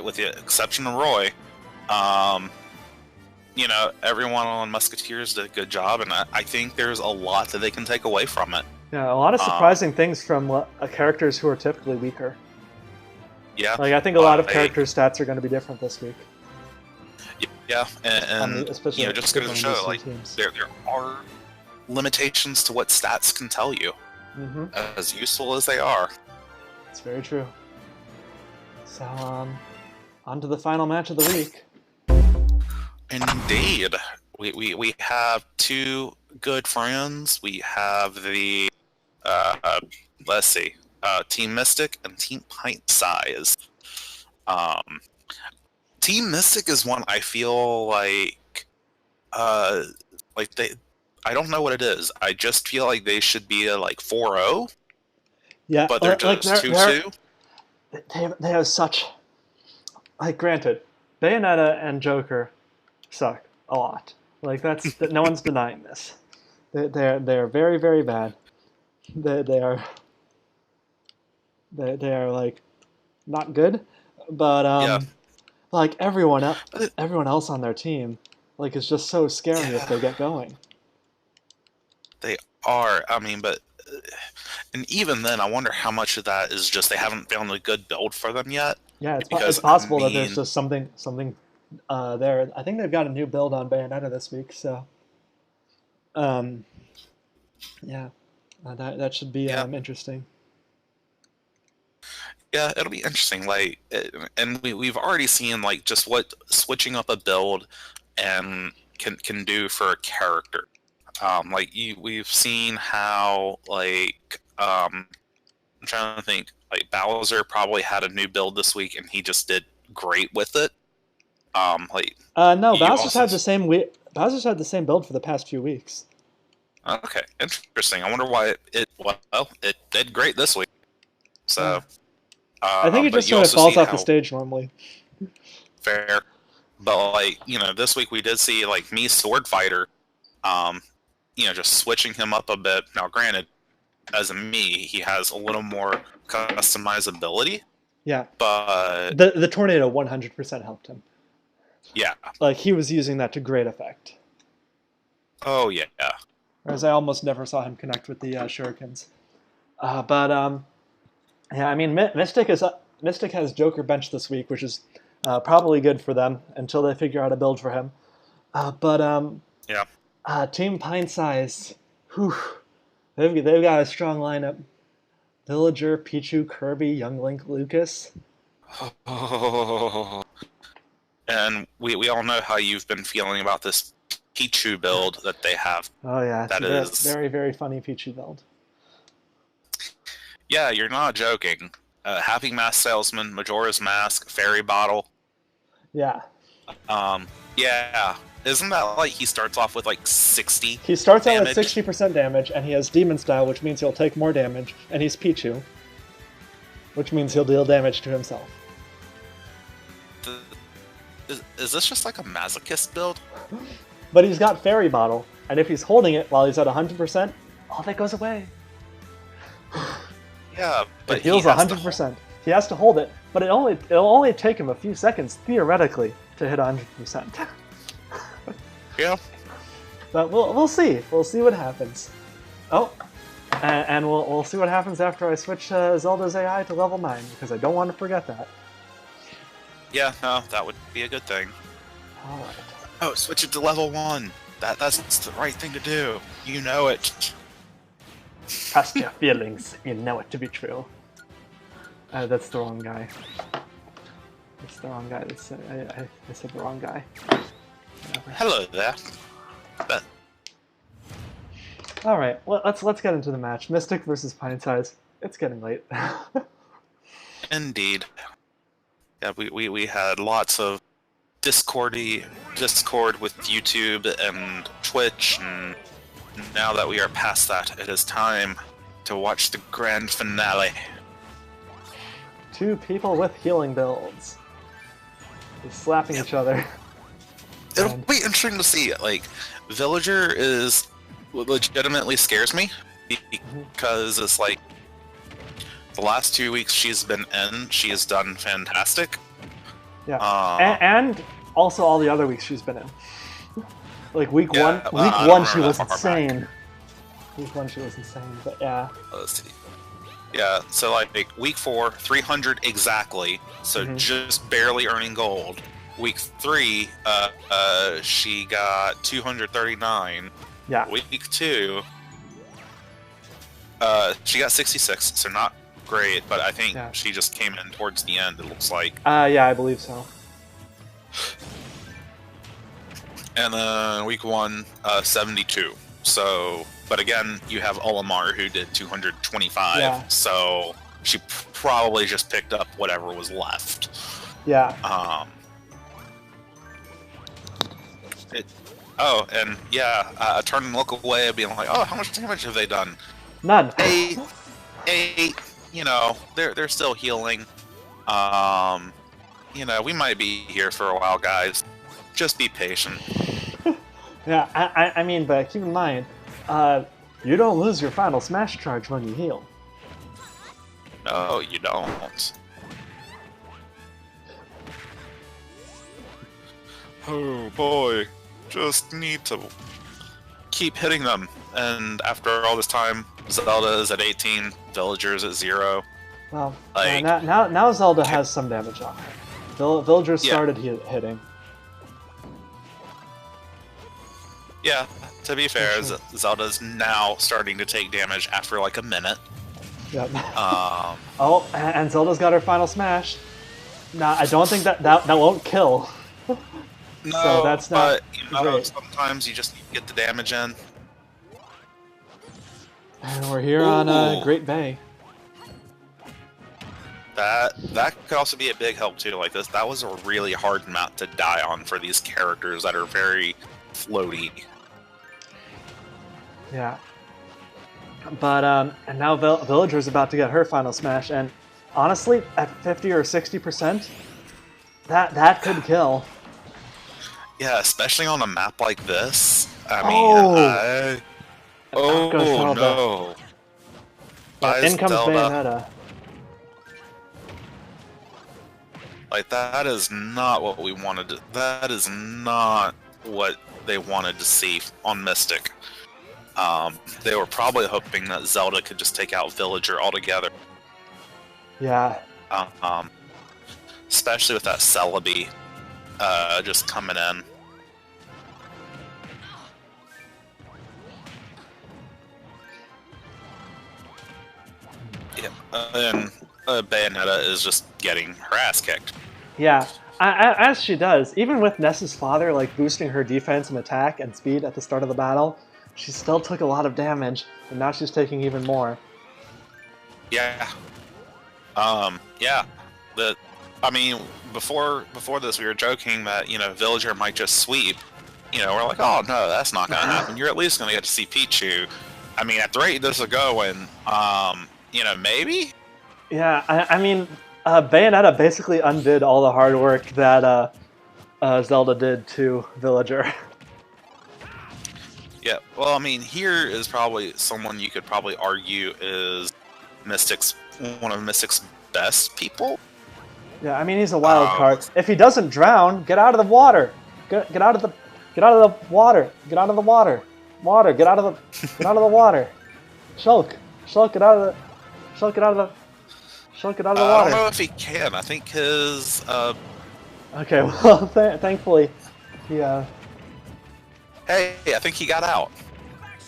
B: with the exception of Roy, everyone on Musketeers did a good job, and I think there's a lot that they can take away from it.
A: Yeah, a lot of surprising things from characters who are typically weaker.
B: Yeah.
A: Like I think a lot of character stats are going to be different this week.
B: Yeah, and
A: especially
B: just going to show like
A: teams.
B: there are limitations to what stats can tell you, as useful as they are.
A: It's very true. So, on to the final match of the week.
B: Indeed. We have two good friends. We have the, let's see, Team Mystic and Team Pint Size. Team Mystic is one I feel like they, I don't know what it is. I just feel like they should be a 4-0.
A: Yeah,
B: but they're just 2-2.
A: They have such, granted, Bayonetta and Joker suck a lot. No one's denying this. They're very, very bad. They are not good, but everyone else on their team is just so scary if they get going.
B: They are. I mean, and even then, I wonder how much of that is just they haven't found a good build for them yet.
A: Yeah, it's possible that there's just something there. I think they've got a new build on Bayonetta this week, so that should be interesting.
B: Yeah, it'll be interesting. And we've already seen just what switching up a build and can do for a character. We've seen how I'm trying to think. Bowser probably had a new build this week, and he just did great with it.
A: No, Bowser's had the same. Bowser's had the same build for the past few weeks.
B: Okay, interesting. I wonder why it did great this week. So.
A: I think it just sort of falls off the stage normally.
B: Fair. But, this week we did see, Mii Sword Fighter, just switching him up a bit. Now, granted, as a Mii, he has a little more customizability.
A: Yeah.
B: But...
A: The Tornado 100% helped him.
B: Yeah.
A: He was using that to great effect.
B: Oh, yeah. Whereas
A: I almost never saw him connect with the shurikens. Yeah, I mean, Mystic has Joker bench this week, which is probably good for them until they figure out a build for him. But
B: Yeah.
A: Team Pint Size, whew, they've got a strong lineup. Villager, Pichu, Kirby, Young Link, Lucas.
B: And we all know how you've been feeling about this Pichu build that they have.
A: Oh yeah,
B: That
A: it's
B: is
A: very, very funny Pichu build.
B: Yeah, you're not joking. Happy Mask Salesman, Majora's Mask, Fairy Bottle.
A: Yeah.
B: Yeah. Isn't that like he starts off with like 60?
A: He starts out
B: damage?
A: with 60% damage, and he has Demon Style, which means he'll take more damage, and he's Pichu, which means he'll deal damage to himself.
B: Is this just like a masochist build?
A: But he's got Fairy Bottle, and if he's holding it while he's at 100%, all that goes away.
B: Yeah, but
A: it heals 100%. He has to hold it, but it'll only take him a few seconds, theoretically, to hit 100%.
B: Yeah.
A: But we'll see. We'll see what happens. Oh, and we'll see what happens after I switch Zelda's AI to level 9, because I don't want to forget that.
B: Yeah, no, that would be a good thing.
A: All right.
B: Oh, switch it to level 1. That's the right thing to do. You know it.
A: Trust your feelings. You know it to be true. That's the wrong guy. That's the wrong guy. I said the wrong guy. Whatever.
B: Hello there.
A: All right. Well, let's get into the match. Mystic versus Pint Size. It's getting late.
B: Indeed. Yeah, we had lots of Discord with YouTube and Twitch, and now that we are past that, it is time to watch the grand finale.
A: Two people with healing builds. They're slapping each other.
B: It'll be interesting to see. Like, Villager is legitimately scares me because it's like the last 2 weeks she's been in, she has done fantastic.
A: Yeah, and also all the other weeks she's been in. Like week one she was insane. Week 1 she was insane, but yeah.
B: Let's see. Yeah, so like week 4, 300 exactly, so just barely earning gold. Week 3, she got 239.
A: Yeah.
B: Week 2, she got 66, so not great, but I think she just came in towards the end, it looks like.
A: Yeah, I believe so.
B: And then week 1, 72. So, but again, you have Olimar who did 225, so she probably just picked up whatever was left.
A: Yeah.
B: Turn and look away and being like, oh, how much damage have they done?
A: None.
B: 8, you know, they're still healing. You know, we might be here for a while, guys. Just be patient.
A: Yeah, I mean, but keep in mind, you don't lose your final smash charge when you heal.
B: No, you don't. Oh boy, just need to keep hitting them. And after all this time, Zelda is at 18, Villager's at 0.
A: Well,
B: like,
A: now Zelda has some damage on her. Villager started hitting.
B: Yeah, to be fair, Zelda's now starting to take damage after like a minute.
A: Yep. Oh, and Zelda's got her final smash. Nah, I don't think that won't kill.
B: No,
A: so that's not
B: but you know,
A: great.
B: Sometimes you just get the damage in.
A: And we're here on Great Bay.
B: That could also be a big help too. Like this, that was a really hard map to die on for these characters that are very floaty.
A: Yeah. But and now Villager's about to get her final smash, and honestly, at 50 or 60%, that could kill.
B: Yeah, especially on a map like this. I mean, no!
A: In comes Bayonetta.
B: Like that is not what we wanted. That is not what they wanted to see on Mystic. They were probably hoping that Zelda could just take out Villager altogether.
A: Yeah.
B: Um, especially with that Celebi just coming in. Yeah, and Bayonetta is just getting her ass kicked.
A: Yeah. As she does, even with Ness's father like boosting her defense and attack and speed at the start of the battle, she still took a lot of damage, and now she's taking even more.
B: Yeah. Yeah. I mean, before this, we were joking that Villager might just sweep. We're like, oh no, that's not gonna happen. You're at least gonna get to see Pichu. I mean, at the rate this is going, maybe.
A: Yeah, I mean, Bayonetta basically undid all the hard work that Zelda did to Villager.
B: Yeah, well, I mean, here is probably someone you could probably argue is one of Mystic's best people.
A: Yeah, I mean, he's a wild card. If he doesn't drown, get out of the water. Get out of the water. Get out of the water. Water. Get out of the water. Shulk, get out of the water.
B: I don't know if he can. I think his.
A: Okay, well, thankfully, he.
B: Hey, I think he got out.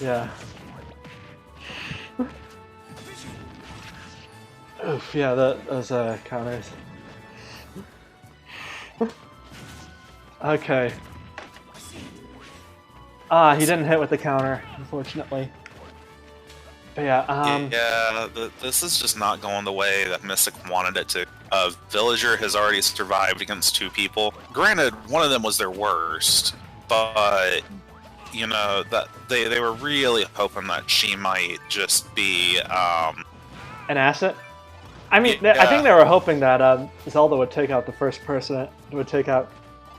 A: Yeah. Oof, yeah, those counters. Okay. He didn't hit with the counter, unfortunately. But yeah,
B: this is just not going the way that Mystic wanted it to. Villager has already survived against 2 people. Granted, one of them was their worst, but that they were really hoping that she might just be
A: an asset. I mean,
B: yeah.
A: I think they were hoping that Zelda would take out the first person. Would take out,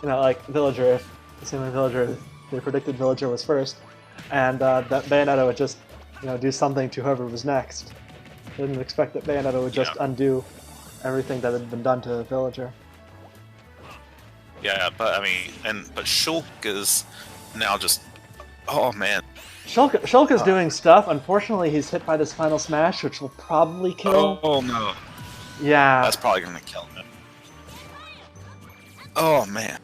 A: like Villager. Assuming Villager, they predicted Villager was first, and that Bayonetta would just, do something to whoever was next. They didn't expect that Bayonetta would just undo everything that had been done to Villager.
B: Yeah, but I mean, but Shulk is now just, oh man.
A: Shulk is doing stuff. Unfortunately, he's hit by this final smash, which will probably kill.
B: Oh no.
A: Yeah.
B: That's probably gonna kill him. Oh man.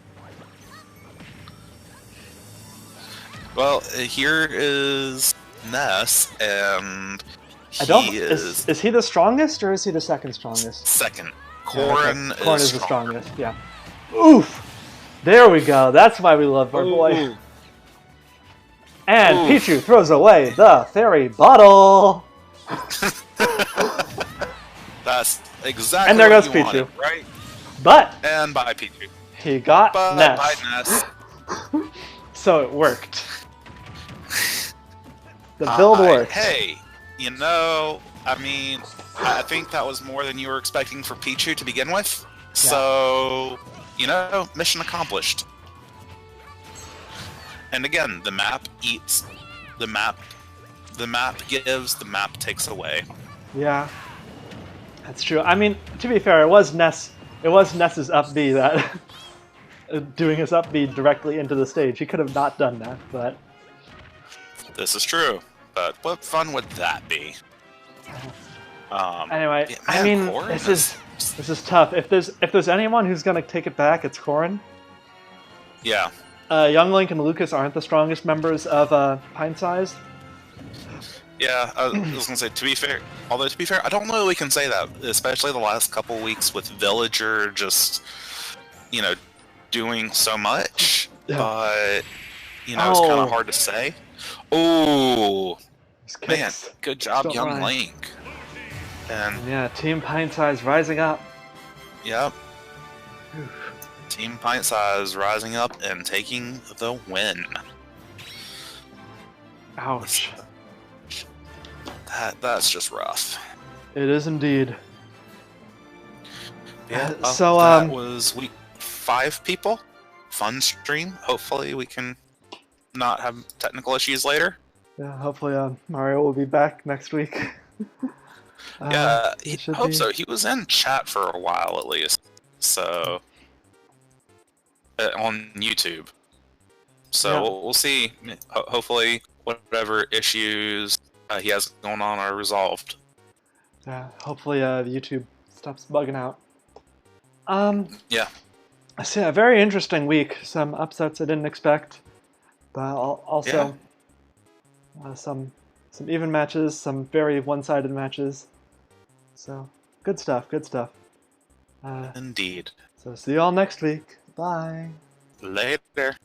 B: Well, here is Ness, and
A: is he the strongest or is he the second strongest?
B: Second. Corrin
A: is the strongest. Yeah. Oof. There we go. That's why we love our boy. And Pichu throws away the fairy bottle.
B: That's exactly.
A: And there goes
B: what you
A: Pichu.
B: Wanted, right?
A: And
B: bye Pichu.
A: He got Ness.
B: Bye Ness.
A: So it worked. The build worked.
B: Hey, I mean, I think that was more than you were expecting for Pichu to begin with. Yeah. So, mission accomplished. And again, the map eats, the map gives, the map takes away.
A: Yeah, that's true. I mean, to be fair, it was Ness's up B that doing his up B directly into the stage. He could have not done that, but
B: this is true. But what fun would that be?
A: Anyway,
B: man,
A: I mean,
B: Corrin
A: this is tough. If there's anyone who's gonna take it back, it's Corrin.
B: Yeah.
A: Young Link and Lucas aren't the strongest members of Pint Size.
B: Yeah, I was gonna say, to be fair, I don't know if we can say that, especially the last couple weeks with Villager just, doing so much. Yeah. But, it's kind of hard to say. Oh, man, good job, Young Link. And
A: yeah, Team Pint Size rising up.
B: Yep. Team Pint Size rising up and taking the win.
A: Ouch.
B: That's just rough.
A: It is indeed.
B: Yeah, so that was week 5, people. Fun stream. Hopefully we can not have technical issues later.
A: Yeah, hopefully Mario will be back next week.
B: Yeah, I hope so. He was in chat for a while at least. So on YouTube. So we'll see. Hopefully whatever issues he has going on are resolved.
A: Yeah, hopefully the YouTube stops bugging out.
B: Yeah.
A: So yeah, a very interesting week. Some upsets I didn't expect, but also some even matches, some very one-sided matches. So good stuff. Good stuff.
B: Indeed.
A: So see you all next week. Bye.
B: Later.